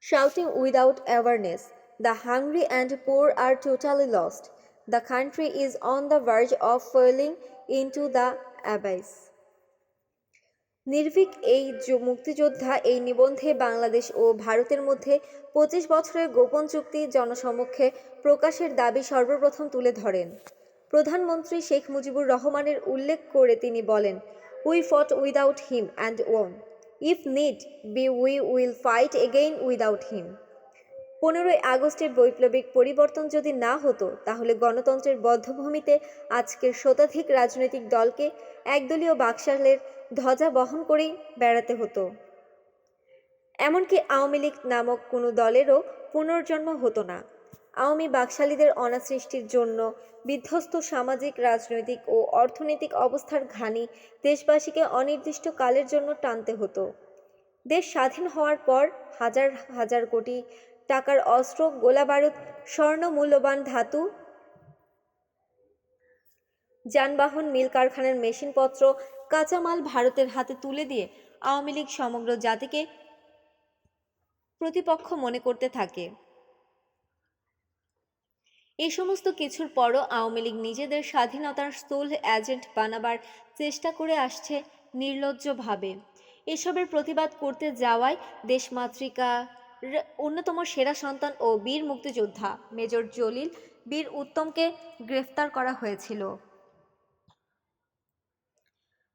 shouting without awareness. The hungry and poor are totally lost. The country is on the verge of falling into the abyss." নির্ভীক এই মুক্তিযোদ্ধা এই নিবন্ধে বাংলাদেশ ও ভারতের মধ্যে 25 বছরের গোপন চুক্তি জনসমক্ষে প্রকাশের দাবি সর্বপ্রথম তুলে ধরেন। প্রধানমন্ত্রী শেখ মুজিবুর রহমানের উল্লেখ করে তিনি বলেন, We fought without him and won. If need be, we will fight again without him. 15ই আগস্টের বৈপ্লবিক পরিবর্তন যদি না হতো তাহলে গণতন্ত্রের বদ্ধভূমিতে আজকের শতাধিক রাজনৈতিক দলকে একদলীয় বাকশালের ধ্বজা বহন করেই বেড়াতে হতো। এমনকি আওয়ামী লীগ নামক কোনো দলেরও পুনর্জন্ম হতো না। আওয়ামী বাকশালীদের অনাসৃষ্টির জন্য বিধ্বস্ত সামাজিক, রাজনৈতিক ও অর্থনৈতিক অবস্থার ঘানি দেশবাসীকে অনির্দিষ্ট কালের জন্য টানতে হতো। দেশ স্বাধীন হওয়ার পর হাজার হাজার কোটি টাকার অস্ত্র, গোলাবারুদ, স্বর্ণ, মূল্যবান ধাতু, যানবাহন, মিল কারখানার মেশিনপত্র, কাঁচামাল ভারতের হাতে তুলে দিয়ে আওয়ামী লীগ সমগ্র জাতিকে প্রতিপক্ষ মনে করতে থাকে। এই সমস্ত কিছুর পরও আওয়ামী লীগ নিজেদের স্বাধীনতার স্থূল এজেন্ট বানাবার চেষ্টা করে আসছে নির্লজ্জভাবে। এসবের প্রতিবাদ করতে যাওয়ায় দেশমাতৃকার অন্যতম সেরা সন্তান ও বীর মুক্তিযোদ্ধা মেজর জলিল বীর উত্তমকে গ্রেফতার করা হয়েছিল।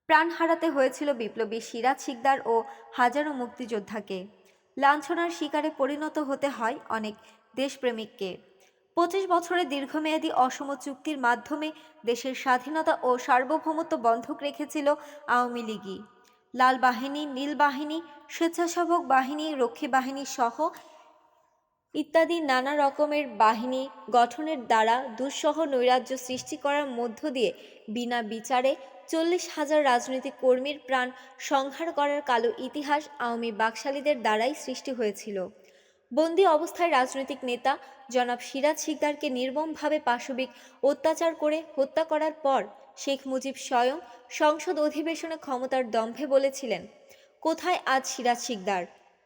প্রাণ হারাতে হয়েছিল বিপ্লবী সিরাজ শিকদার ও হাজারো মুক্তিযোদ্ধাকে। লাঞ্ছনার শিকারে পরিণত হতে হয় অনেক দেশপ্রেমিককে। 25 বছরের দীর্ঘমেয়াদী অসম চুক্তির মাধ্যমে দেশের স্বাধীনতা ও সার্বভৌমত্ব বন্ধক রেখেছিল আওয়ামী লীগই। লাল বাহিনী, নীল বাহিনী, স্বেচ্ছাসেবক বাহিনী, রক্ষী বাহিনী সহ ইত্যাদি নানা রকমের বাহিনী গঠনের দ্বারা দুঃসহ নৈরাজ্য সৃষ্টি করার মধ্য দিয়ে বিনা বিচারে 40,000 রাজনৈতিক কর্মীর প্রাণ সংহার করার কালো ইতিহাস আওয়ামী বাকশালীদের দ্বারাই সৃষ্টি হয়েছিল। বন্দী অবস্থায় রাজনৈতিক নেতা জনাব সিরাজ শিকদারকে নির্মমভাবে পাশবিক অত্যাচার করে হত্যা করার পর শেখ মুজিব স্বয়ং সংসদ অধিবেশনে ক্ষমতার দম্ভে বলেছিলেন, কোথায় আজ সিরাজ শিকদার?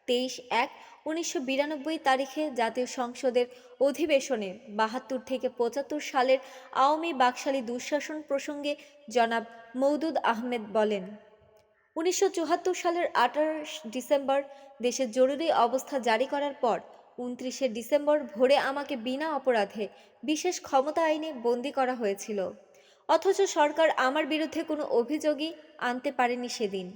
23/1/1992 তারিখে জাতীয় সংসদের অধিবেশনে 72 থেকে 75 সালের আওয়ামী বাকশালী দুঃশাসন প্রসঙ্গে জনাব মওদুদ আহমেদ বলেন, 1974 সালের 28 ডিসেম্বর দেশে জরুরি অবস্থা জারি করার পর 29শে ডিসেম্বর ভোরে আমাকে বিনা অপরাধে বিশেষ ক্ষমতা আইনে বন্দী করা হয়েছিল। অথচ সরকার আমার বিরুদ্ধে কোনো অভিযোগই আনতে পারেনি সেদিন।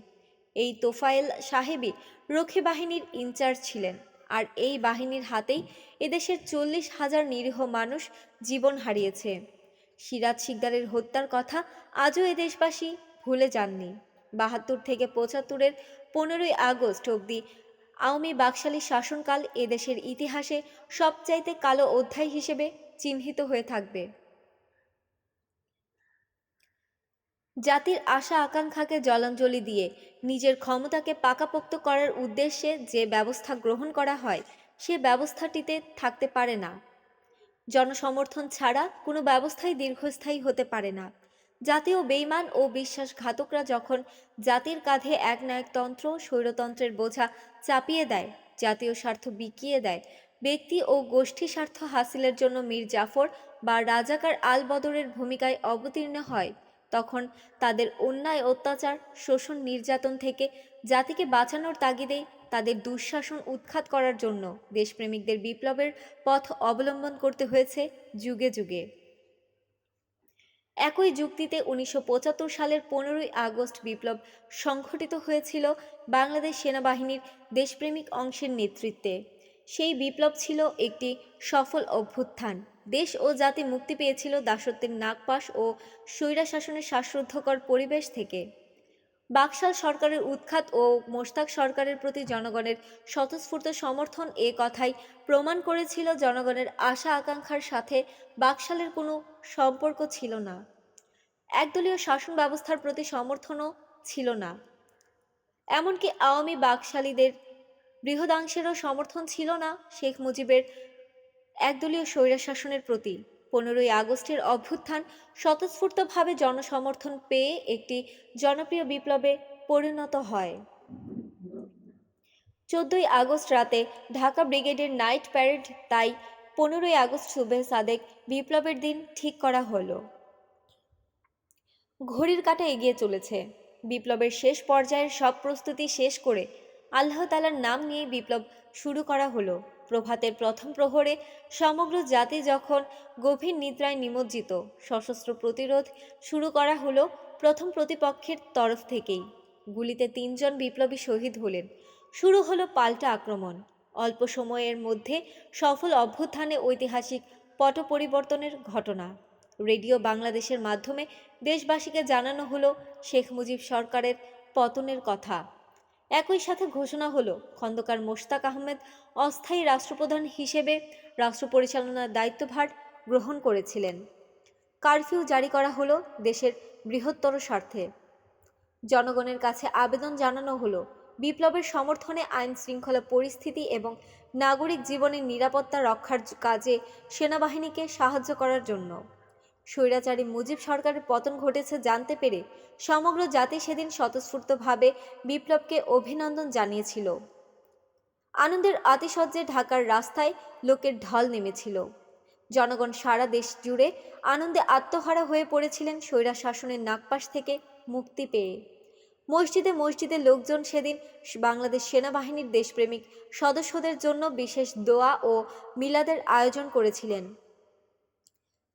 এই তোফায়েল সাহেবই রক্ষী বাহিনীর ইনচার্জ ছিলেন, আর এই বাহিনীর হাতেই এদেশের 40,000 নিরীহ মানুষ জীবন হারিয়েছে। সিরাজ শিকদারের হত্যার কথা আজও এদেশবাসী ভুলে যাননি। 72 থেকে 75-এর 15ই আগস্ট অবধি আওয়ামী বাকশালী শাসনকাল এদেশের ইতিহাসে সবচাইতে কালো অধ্যায় হিসেবে চিহ্নিত হয়ে থাকবে। জাতির আশা আকাঙ্ক্ষাকে জলাঞ্জলি দিয়ে নিজের ক্ষমতাকে পাকাপোক্ত করার উদ্দেশ্যে যে ব্যবস্থা গ্রহণ করা হয় সে ব্যবস্থাটিতে থাকতে পারে না। জনসমর্থন ছাড়া কোনো ব্যবস্থাই দীর্ঘস্থায়ী হতে পারে না। জাতীয় বেইমান ও বিশ্বাসঘাতকরা যখন জাতির কাঁধে একনায়কতন্ত্র, স্বৈরতন্ত্রের বোঝা চাপিয়ে দেয়, জাতীয় স্বার্থ বিকিয়ে দেয়, ব্যক্তি ও গোষ্ঠী স্বার্থ হাসিলের জন্য মীর জাফর বা রাজাকার আল বদরের ভূমিকায় অবতীর্ণ হয়, তখন তাদের অন্যায়, অত্যাচার, শোষণ, নির্যাতন থেকে জাতিকে বাঁচানোর তাগিদেই তাদের দুঃশাসন উৎখাত করার জন্য দেশপ্রেমিকদের বিপ্লবের পথ অবলম্বন করতে হয়েছে যুগে যুগে। একই যুক্তিতে 1975 সালের 15ই আগস্ট বিপ্লব সংঘটিত হয়েছিল বাংলাদেশ সেনাবাহিনীর দেশপ্রেমিক অংশের নেতৃত্বে। সেই বিপ্লব ছিল একটি সফল অভ্যুত্থান। দেশ ও জাতি মুক্তি পেয়েছিল দাসত্বের নাগপাশ ও স্বৈরাশাসনের শ্বাসরুদ্ধকর পরিবেশ থেকে। বাকশাল সরকারের উৎখাত ও মোশতাক সরকারের প্রতি জনগণের স্বতঃস্ফূর্ত সমর্থন এ কথাই প্রমাণ করেছিল জনগণের আশা আকাঙ্ক্ষার সাথে বাকশালের কোনো সম্পর্ক ছিল না। একদলীয় শাসন ব্যবস্থার প্রতি সমর্থনও ছিল না। এমনকি আওয়ামী বাকশালীদের বৃহদাংশেরও সমর্থন ছিল না শেখ মুজিবের একদলীয় স্বৈরশাসনের প্রতি। 15ই আগস্টের অভ্যুত্থান স্বতঃস্ফূর্তভাবে জনসমর্থন পেয়ে একটি জনপ্রিয় বিপ্লবে পরিণত হয়। 14ই আগস্ট রাতে ঢাকা ব্রিগেডের নাইট প্যারেড, তাই 15ই আগস্ট সুবহে সাদেক বিপ্লবের দিন ঠিক করা হলো। ঘড়ির কাঁটা এগিয়ে চলেছে। বিপ্লবের শেষ পর্যায়ের সব প্রস্তুতি শেষ করে আল্লাহ তাআলার নাম নিয়ে বিপ্লব শুরু করা হলো। প্রভাতের প্রথম প্রহরে সমগ্র জাতি যখন গভীর নিদ্রায় নিমজ্জিত, সশস্ত্র প্রতিরোধ শুরু করা হলো প্রথম প্রতিপক্ষের তরফ থেকেই। গুলিতে ৩ জন বিপ্লবী শহীদ হলেন। শুরু হলো পাল্টা আক্রমণ। অল্প সময়ের মধ্যে সফল অভ্যুত্থানে ঐতিহাসিক পট পরিবর্তনের ঘটনা। রেডিও বাংলাদেশের মাধ্যমে দেশবাসীকে জানানো হলো শেখ মুজিব সরকারের পতনের কথা। একই সাথে ঘোষণা হলো খন্দকার মোশতাক আহমেদ অস্থায়ী রাষ্ট্রপ্রধান হিসেবে রাষ্ট্র পরিচালনার দায়িত্বভার গ্রহণ করেছিলেন। কারফিউ জারি করা হলো দেশের বৃহত্তর স্বার্থে। জনগণের কাছে আবেদন জানানো হলো বিপ্লবের সমর্থনে আইন শৃঙ্খলা পরিস্থিতি এবং নাগরিক জীবনের নিরাপত্তা রক্ষার কাজে সেনাবাহিনীকে সাহায্য করার জন্য। স্বৈরাচারী মুজিব সরকারের পতন ঘটেছে জানতে পেরে সমগ্র জাতি সেদিন স্বতঃস্ফূর্তভাবে বিপ্লবকে অভিনন্দন জানিয়েছিল। আনন্দের আতিশয্যে ঢাকার রাস্তায় লোকের ঢল নেমেছিল। জনগণ সারা দেশ জুড়ে আনন্দে আত্মহারা হয়ে পড়েছিলেন স্বৈরা শাসনের নাগপাশ থেকে মুক্তি পেয়ে। মসজিদে মসজিদে লোকজন সেদিন বাংলাদেশ সেনাবাহিনীর দেশপ্রেমিক সদস্যদের জন্য বিশেষ দোয়া ও মিলাদের আয়োজন করেছিলেন।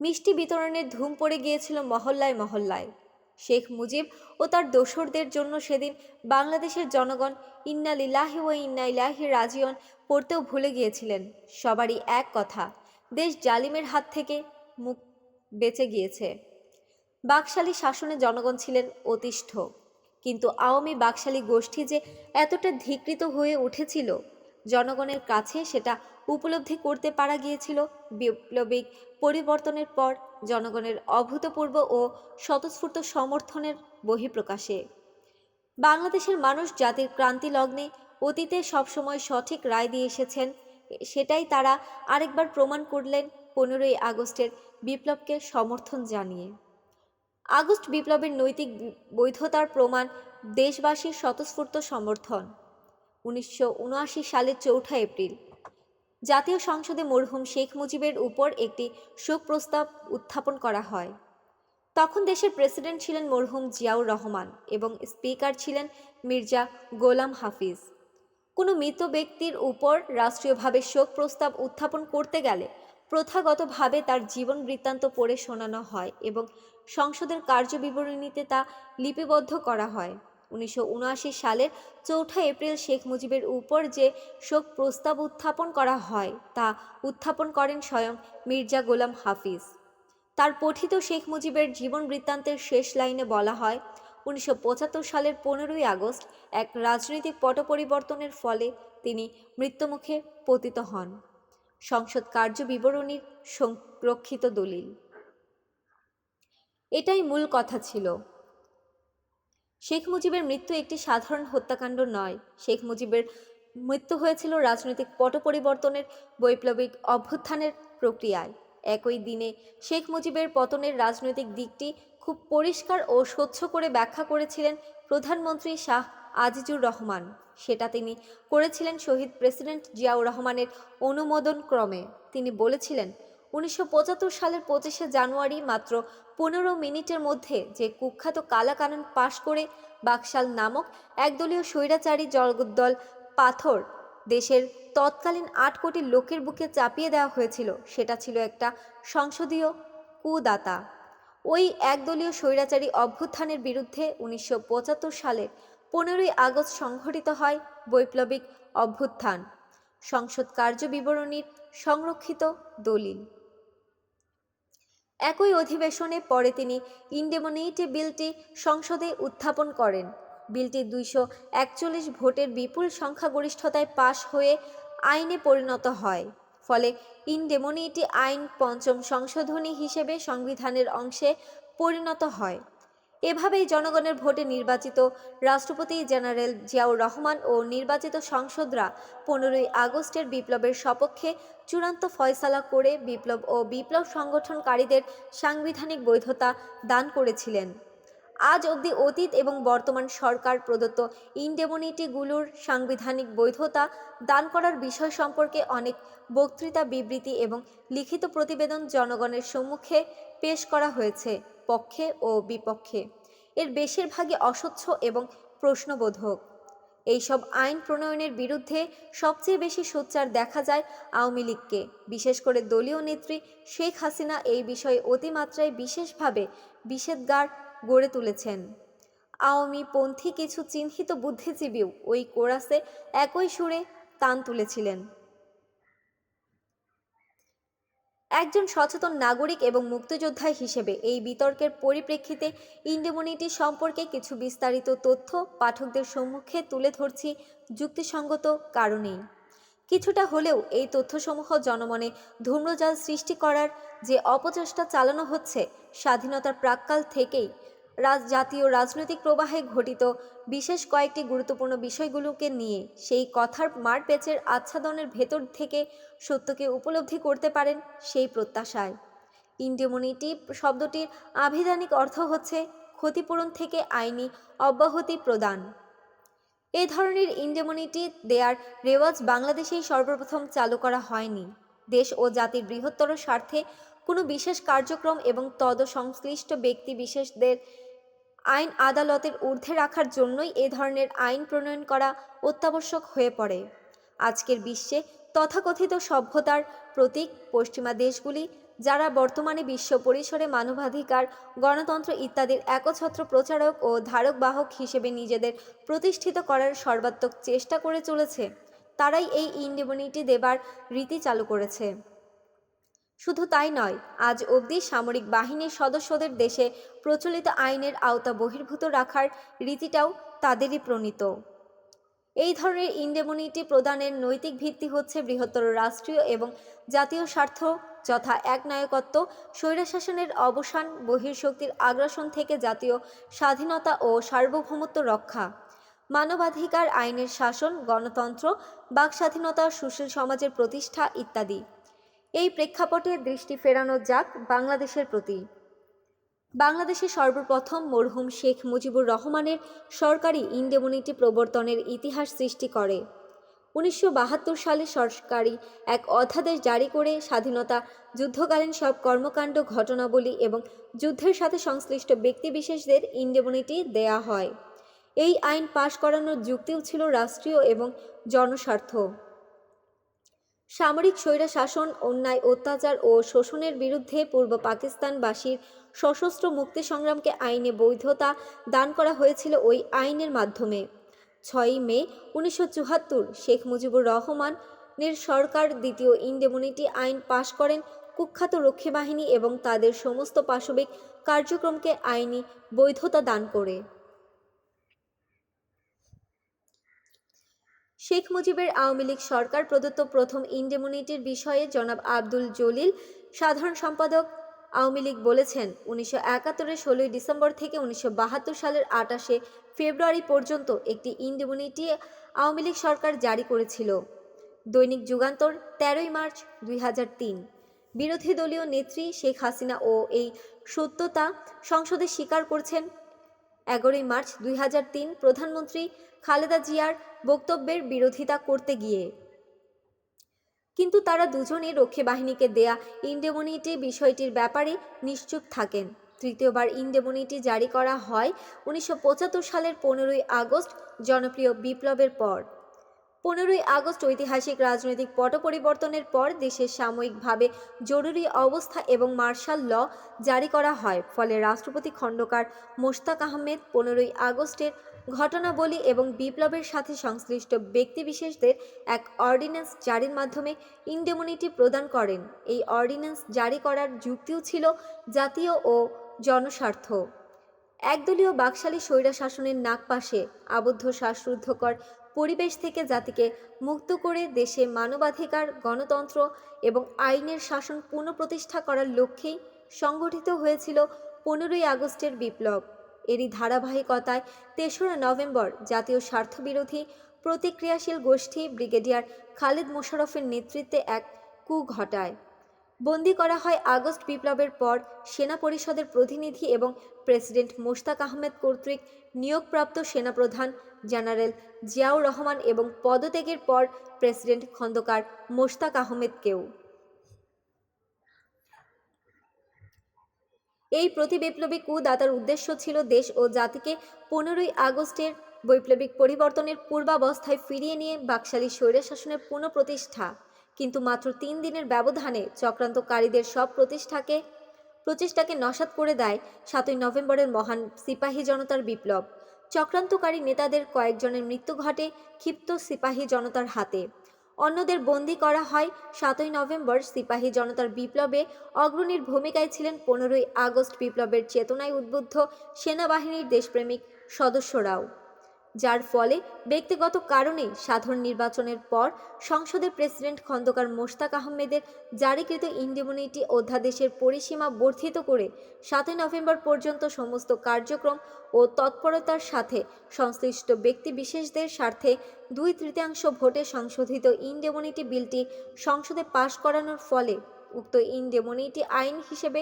মিষ্টি বিতরণের ধুম পড়ে গিয়েছিল মহল্লায় মহল্লায়। শেখ মুজিব ও তার দোসরদের জন্য সেদিন বাংলাদেশের জনগণ ইন্না লিল্লাহি ওয়া ইন্না ইলাইহি রাজিউন পড়তেও ভুলে গিয়েছিলেন। সবারই এক কথা, দেশ জালিমের হাত থেকে বেঁচে গিয়েছে। বাকশালী শাসনে জনগণ ছিলেন অতিষ্ঠ, কিন্তু আওয়ামী বাকশালী গোষ্ঠী যে এতটা ধিকৃত হয়ে উঠেছিল, জনগণের কাছে সেটা উপলব্ধি করতে পারা গিয়েছিল বিপ্লবিক পরিবর্তনের পর জনগণের অভূতপূর্ব ও স্বতঃস্ফূর্ত সমর্থনের বহিঃপ্রকাশে। বাংলাদেশের মানুষ জাতির ক্রান্তি লগ্নে অতীতে সবসময় সঠিক রায় দিয়ে এসেছেন, সেটাই তারা আরেকবার প্রমাণ করলেন 15ই আগস্টের বিপ্লবকে সমর্থন জানিয়ে। আগস্ট বিপ্লবের নৈতিক বৈধতার প্রমাণ দেশবাসীর স্বতঃস্ফূর্ত সমর্থন। 1979 সালের 4 এপ্রিল জাতীয় সংসদে মরহুম শেখ মুজিবের উপর একটি শোক প্রস্তাব উত্থাপন করা হয়। তখন দেশের প্রেসিডেন্ট ছিলেন মরহুম জিয়াউর রহমান এবং স্পিকার ছিলেন মির্জা গোলাম হাফিজ। কোনো মৃত ব্যক্তির উপর রাষ্ট্রীয়ভাবে শোক প্রস্তাব উত্থাপন করতে গেলে প্রথাগতভাবে তার জীবন বৃত্তান্ত পড়ে শোনানো হয় এবং সংসদের কার্যবিবরণীতে তা লিপিবদ্ধ করা হয়। 1979 সালের 4 এপ্রিল শেখ মুজিবের উপর যে শোক প্রস্তাব উত্থাপন করা হয় তা উত্থাপন করেন স্বয়ং মির্জা গোলাম হাফিজ। তার পঠিত শেখ মুজিবের জীবন বৃত্তান্তের শেষ লাইনে বলা হয়, 1975 সালের 15ই আগস্ট এক রাজনৈতিক পট পরিবর্তনের ফলে তিনি মৃত্যুমুখে পতিত হন। সংসদ কার্য বিবরণীর সংরক্ষিত দলিল। এটাই মূল কথা ছিল। শেখ মুজিবের মৃত্যু একটি সাধারণ হত্যাকাণ্ড নয়। শেখ মুজিবের মৃত্যু হয়েছিল রাজনৈতিক পট পরিবর্তনের বৈপ্লবিক অভ্যুত্থানের প্রক্রিয়ায়। একই দিনে শেখ মুজিবের পতনের রাজনৈতিক দিকটি খুব পরিষ্কার ও স্বচ্ছ করে ব্যাখ্যা করেছিলেন প্রধানমন্ত্রী শাহ আজিজুর রহমান। সেটা তিনি করেছিলেন শহীদ প্রেসিডেন্ট জিয়াউর রহমানের অনুমোদন ক্রমে। তিনি বলেছিলেন, 1975 সালের 25শে জানুয়ারি মাত্র 15 মিনিটের মধ্যে যে কুখ্যাত কালা কানুন পাশ করে বাকশাল নামক একদলীয় স্বৈরাচারী জগদ্দল পাথর দেশের তৎকালীন 8 কোটি লোকের বুকে চাপিয়ে দেওয়া হয়েছিল, সেটা ছিল একটা সংসদীয় কুদাতা। ওই একদলীয় স্বৈরাচারী অভ্যুত্থানের বিরুদ্ধে 1975 সালের 15ই আগস্ট সংঘটিত হয় বৈপ্লবিক অভ্যুত্থান। সংসদ কার্য বিবরণীর সংরক্ষিত দলিল। একই অধিবেশনে পরে তিনি ইনডেমনিটি বিলটি সংসদে উত্থাপন করেন। বিলটি 241 ভোটের বিপুল সংখ্যাগরিষ্ঠতায় পাশ হয়ে আইনে পরিণত হয়। ফলে ইনডেমনিটি আইন পঞ্চম সংশোধনী হিসেবে সংবিধানের অংশে পরিণত হয়। এভাবেই জনগণের ভোটে নির্বাচিত রাষ্ট্রপতি জেনারেল জিয়াউর রহমান ও নির্বাচিত সংসদরা 15ই আগস্টের বিপ্লবের সপক্ষে চূড়ান্ত ফয়সালা করে বিপ্লব ও বিপ্লব সংগঠনকারীদের সাংবিধানিক বৈধতা দান করেছিলেন। আজ অবধি অতীত এবং বর্তমান সরকার প্রদত্ত ইনডেমনিটিগুলোর সাংবিধানিক বৈধতা দান করার বিষয় সম্পর্কে অনেক বক্তৃতা, বিবৃতি এবং লিখিত প্রতিবেদন জনগণের সম্মুখে পেশ করা হয়েছে, পক্ষে ও বিপক্ষে। এর বেশিরভাগই অস্বচ্ছ এবং প্রশ্নবোধক। এইসব আইন প্রণয়নের বিরুদ্ধে সবচেয়ে বেশি সোচ্চার দেখা যায় আওয়ামী লীগকে। বিশেষ করে দলীয় নেত্রী শেখ হাসিনা এই বিষয়ে অতিমাত্রায় বিশেষভাবে নিষেধাজ্ঞার গড়ে তুলেছেন। আওয়ামী পন্থী কিছু চিহ্নিত বুদ্ধিজীবীও ওই কোরাসে একই সুরে তান তুলেছিলেন। একজন সচেতন নাগরিক এবং মুক্তিযোদ্ধা হিসেবে এই বিতর্কের পরিপ্রেক্ষিতে ইন্ডেমনিটি সম্পর্কে কিছু বিস্তারিত তথ্য পাঠকদের সম্মুখে তুলে ধরছি যুক্তিসঙ্গত কারণেই। কিছুটা হলেও এই তথ্যসমূহ জনমনে ধূম্রজাল সৃষ্টি করার যে অপচেষ্টা চালানো হচ্ছে স্বাধীনতার প্রাক্কাল থেকেই জাতীয় রাজনৈতিক প্রবাহে ঘটিত বিশেষ কয়েকটি গুরুত্বপূর্ণ বিষয়গুলোকে নিয়ে সেই কথার মারপ্যাচের আচ্ছাদনের ভেতর থেকে সত্যকে উপলব্ধি করতে পারেন সেই প্রত্যাশায়। ইন্ডেমনিটি শব্দটির আভিধানিক অর্থ হচ্ছে ক্ষতিপূরণ থেকে আইনি অব্যাহতি প্রদান। এই ধরনের ইন্ডেমনিটি দেয়ার রেওয়াজ বাংলাদেশেই সর্বপ্রথম চালু করা হয়নি। দেশ ও জাতির বৃহত্তর স্বার্থে কোনো বিশেষ কার্যক্রম এবং সংশ্লিষ্ট ব্যক্তি বিশেষদের আইন আদালতের ঊর্ধ্বে রাখার জন্যই এ ধরনের আইন প্রণয়ন করা অত্যাবশ্যক হয়ে পড়ে। আজকের বিশ্বে তথাকথিত সভ্যতার প্রতীক পশ্চিমা দেশগুলি, যারা বর্তমানে বিশ্ব পরিসরে মানবাধিকার, গণতন্ত্র ইত্যাদির একছত্র প্রচারক ও ধারক বাহক হিসেবে নিজেদের প্রতিষ্ঠিত করার সর্বাত্মক চেষ্টা করে চলেছে, তারাই এই ইন্ডেমনিটি দেবার রীতি চালু করেছে। শুধু তাই নয়, আজ অবধি সামরিক বাহিনীর সদস্যদের দেশে প্রচলিত আইনের আওতা বহির্ভূত রাখার রীতিটাও তাদেরই প্রণীত। এই ধরনের ইন্ডেমনিটি প্রদানের নৈতিক ভিত্তি হচ্ছে বৃহত্তর রাষ্ট্রীয় এবং জাতীয় স্বার্থ, যথা একনায়কত্ব, স্বৈরশাসনের অবসান, বহির্শক্তির আগ্রাসন থেকে জাতীয় স্বাধীনতা ও সার্বভৌমত্ব রক্ষা, মানবাধিকার আইনের শাসন, গণতন্ত্র, বাকস্বাধীনতা, সুশীল সমাজের প্রতিষ্ঠা ইত্যাদি। এই প্রেক্ষাপটে দৃষ্টি ফেরানো যাক বাংলাদেশের প্রতি। বাংলাদেশে সর্বপ্রথম মরহুম শেখ মুজিবুর রহমানের সরকারি ইন্ডেমনিটি প্রবর্তনের ইতিহাস সৃষ্টি করে। 1972 সালে সরকারি এক অধ্যাদেশ জারি করে স্বাধীনতা যুদ্ধকালীন সব কর্মকাণ্ড, ঘটনাবলী এবং যুদ্ধের সাথে সংশ্লিষ্ট ব্যক্তিবিশেষদের ইন্ডেমনিটি দেয়া হয়। এই আইন পাশ করানোর যুক্তিও ছিল রাষ্ট্রীয় এবং জনস্বার্থ। সামরিক স্বৈরশাসন, অন্যায়, অত্যাচার ও শোষণের বিরুদ্ধে পূর্ব পাকিস্তানবাসীর সশস্ত্র মুক্তি সংগ্রামকে আইনে বৈধতা দান করা হয়েছিল ওই আইনের মাধ্যমে। 6ই মে 1974 শেখ মুজিবুর রহমানের সরকার দ্বিতীয় ইন্ডেমনিটি আইন পাশ করেন। কুখ্যাত রক্ষী বাহিনী এবং তাদের সমস্ত পাশবিক কার্যক্রমকে আইনি বৈধতা দান করে। শেখ মুজিবের আওয়ামী লীগ সরকার প্রদত্ত প্রথম ইন্ডেমনিটির বিষয়ে জনাব আব্দুল জলিল, সাধারণ সম্পাদক, আওয়ামী লীগ বলেছেন, 1971-এর 16ই ডিসেম্বর থেকে 1972 সালের 28শে ফেব্রুয়ারি পর্যন্ত একটি ইন্ডেমনিটি আওয়ামী লীগ সরকার জারি করেছিল। দৈনিক যুগান্তর, 13ই মার্চ 2003। বিরোধী দলীয় নেত্রী শেখ হাসিনা ও এই সত্যতা সংসদে স্বীকার করছেন 11ই মার্চ 2003 প্রধানমন্ত্রী খালেদা জিয়ার বক্তব্যের বিরোধিতা করতে গিয়ে। কিন্তু তারা দুজনই রক্ষী বাহিনীকে দেয়া ইন্ডেমনিটি বিষয়টির ব্যাপারে নিশ্চুপ থাকেন। তৃতীয়বার ইন্ডেমনিটি জারি করা হয় 1975 সালের 15ই আগস্ট জনপ্রিয় বিপ্লবের পর। 15ই আগস্ট ঐতিহাসিক রাজনৈতিক পট পরিবর্তনের পর দেশে সাময়িকভাবে জরুরি অবস্থা এবং মার্শাল ল জারি করা হয়। ফলে রাষ্ট্রপতি খন্দকার মোশতাক আহমেদ 15ই আগস্টের ঘটনাবলী এবং বিপ্লবের সাথে সংশ্লিষ্ট ব্যক্তিবিশেষদের এক অর্ডিন্যান্স জারির মাধ্যমে ইন্ডেমনিটি প্রদান করেন। এই অর্ডিন্যান্স জারি করার যুক্তিও ছিল জাতীয় ও জনস্বার্থ। একদলীয় বাকশালী স্বৈরশাসনের নাগপাশে আবদ্ধ শ্বাসরুদ্ধকর পরিবেশ থেকে জাতিকে মুক্ত করে দেশে মানবাধিকার, গণতন্ত্র এবং আইনের শাসন পুনঃপ্রতিষ্ঠা করার লক্ষ্যেই সংগঠিত হয়েছিল 15ই আগস্টের বিপ্লব। এরই ধারাবাহিকতায় 3রা নভেম্বর জাতীয় স্বার্থবিরোধী প্রতিক্রিয়াশীল গোষ্ঠী ব্রিগেডিয়ার খালেদ মোশাররফের নেতৃত্বে এক কূ ঘটায়। বন্দী করা হয় আগস্ট বিপ্লবের পর সেনা পরিষদের প্রতিনিধি এবং প্রেসিডেন্ট মোশতাক আহমেদ কর্তৃক নিয়োগপ্রাপ্ত সেনাপ্রধান জেনারেল জিয়াউর রহমান এবং পদত্যাগের পর প্রেসিডেন্ট খন্দকার মোশতাক আহমেদকেও। এই প্রতিবিপ্লবী কূ দাতার উদ্দেশ্য ছিল দেশ ও জাতিকে 15ই আগস্টের বৈপ্লবিক পরিবর্তনের পূর্বাবস্থায় ফিরিয়ে নিয়ে বাকশালী স্বৈরশাসনের পুনঃপ্রতিষ্ঠা। কিন্তু মাত্র 3 দিনের ব্যবধানে চক্রান্তকারীদের সব প্রতিষ্ঠাকে প্রচেষ্টাকে নস্যাৎ করে দেয় ৭ই নভেম্বরের মহান সিপাহী জনতার বিপ্লব। চক্রান্তকারী নেতাদের কয়েকজনের মৃত্যু ঘটে ক্ষিপ্ত সিপাহী জনতার হাতে। অন্যদের বন্দী করা হয়। ৭ই নভেম্বর সিপাহী জনতার বিপ্লবে অগ্রণীর ভূমিকায় ছিলেন ১৫ই আগস্ট বিপ্লবের চেতনায় উদ্বুদ্ধ সেনাবাহিনীর দেশপ্রেমিক সদস্যরাও, যার ফলে ব্যক্তিগত কারণে সাধারণ নির্বাচনের পর সংসদে প্রেসিডেন্ট খন্দকার মোশতাক আহমেদের জারিকৃত ইনডিমনিটি অধ্যাদেশের পরিসীমা বর্ধিত করে ৭ই নভেম্বর পর্যন্ত সমস্ত কার্যক্রম ও তৎপরতার সাথে সংশ্লিষ্ট ব্যক্তিবিশেষদের স্বার্থে ২/৩ ভোটে সংশোধিত ইনডেমনিটি বিলটি সংসদে পাশ করানোর ফলে উক্ত ইনডেমনিটি আইন হিসেবে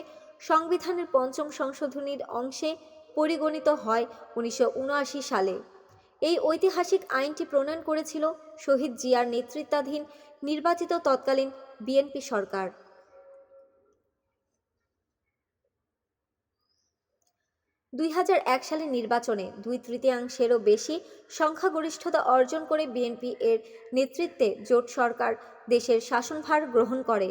সংবিধানের পঞ্চম সংশোধনীর অংশে পরিগণিত হয় ১৯৭৯ সালে। এই ঐতিহাসিক আইনটি প্রণয়ন করেছিল শহীদ জিয়ার নেতৃত্বাধীন নির্বাচিত তৎকালীন বিএনপি সরকার। ২০০১ সালের নির্বাচনে ২/৩ বেশি সংখ্যাগরিষ্ঠতা অর্জন করে বিএনপি এর নেতৃত্বে জোট সরকার দেশের শাসনভার গ্রহণ করে।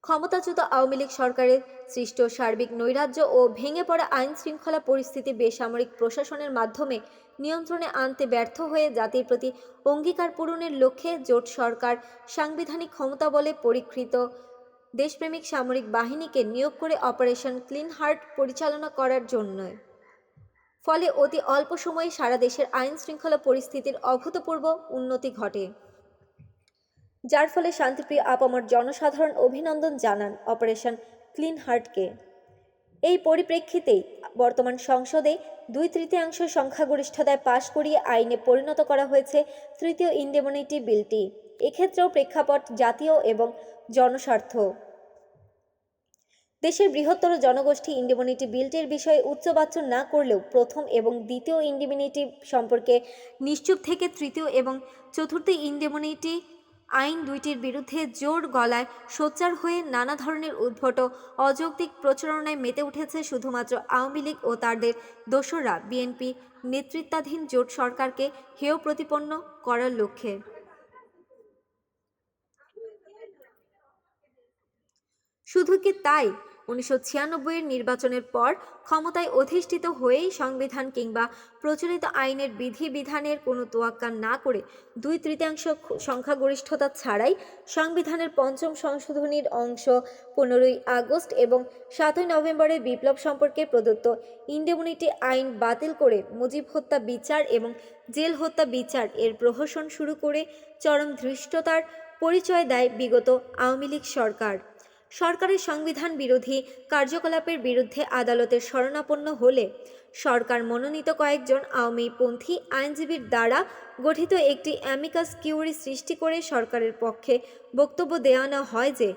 ক্ষমতাচ্যুত আওয়ামী লীগ সরকারের সৃষ্ট সার্বিক নৈরাজ্য ও ভেঙে পড়া আইন শৃঙ্খলা পরিস্থিতি বেসামরিক প্রশাসনের মাধ্যমে নিয়ন্ত্রণে আনতে ব্যর্থ হয়ে জাতির প্রতি অঙ্গীকার পূরণের লক্ষ্যে জোট সরকার সাংবিধানিক ক্ষমতা বলে পরীক্ষিত দেশপ্রেমিক সামরিক বাহিনীকে নিয়োগ করে অপারেশন ক্লিন হার্ট পরিচালনা করার জন্য। ফলে অতি অল্প সময়ে সারা দেশের আইন শৃঙ্খলা পরিস্থিতির অভূতপূর্ব উন্নতি ঘটে, যার ফলে শান্তিপ্রিয় আপামর জনসাধারণ অভিনন্দন জানান অপারেশন ক্লিন হার্টকে। এই পরিপ্রেক্ষিতেই বর্তমান সংসদে ২/৩ সংখ্যাগরিষ্ঠতায় পাশ করিয়ে আইনে পরিণত করা হয়েছে তৃতীয় ইনডেমনিটি বিলটি। এক্ষেত্রেও প্রেক্ষাপট জাতীয় এবং জনস্বার্থ। দেশের বৃহত্তর জনগোষ্ঠী ইনডেমনিটি বিলটির বিষয়ে উচ্চবাচ্য না করলেও প্রথম এবং দ্বিতীয় ইনডেমনিটি সম্পর্কে নিশ্চুপ থেকে তৃতীয় এবং চতুর্থ ইনডেমনিটি আইন দুইটির বিরুদ্ধে জোর গলায় সোচ্চার হয়ে নানা ধরনের উদ্ভট অযৌক্তিক প্রচারণায় মেতে উঠেছে শুধুমাত্র আওয়ামী লীগ ও তাদের দোসররা বিএনপি নেতৃত্বাধীন জোট সরকারকে হেয় প্রতিপন্ন করার লক্ষ্যে। শুধু কি তাই, ১৯৯৬-এর নির্বাচনের পর ক্ষমতায় অধিষ্ঠিত হয়েই সংবিধান কিংবা প্রচলিত আইনের বিধিবিধানের কোনো তোয়াক্কা না করে ২/৩ সংখ্যাগরিষ্ঠতা ছাড়াই সংবিধানের পঞ্চম সংশোধনীর অংশ ১৫ই আগস্ট এবং ৭ই নভেম্বরের বিপ্লব সম্পর্কে প্রদত্ত ইনডেমনিটি আইন বাতিল করে মুজিব হত্যা বিচার এবং জেল হত্যা বিচার এর প্রহসন শুরু করে চরম ধৃষ্টতার পরিচয় দেয় বিগত আওয়ামী লীগ সরকার। সরকারের সংবিধান বিরোধী কার্যকলাপের বিরুদ্ধে আদালতের শরণাপন্ন হলে সরকার মনোনীত কয়েকজন আওয়ামীপন্থী আইনজীবীর দ্বারা গঠিত একটি অ্যামিকাস কিউরি সৃষ্টি করে সরকারের পক্ষে বক্তব্য দেওয়ানো হয় যে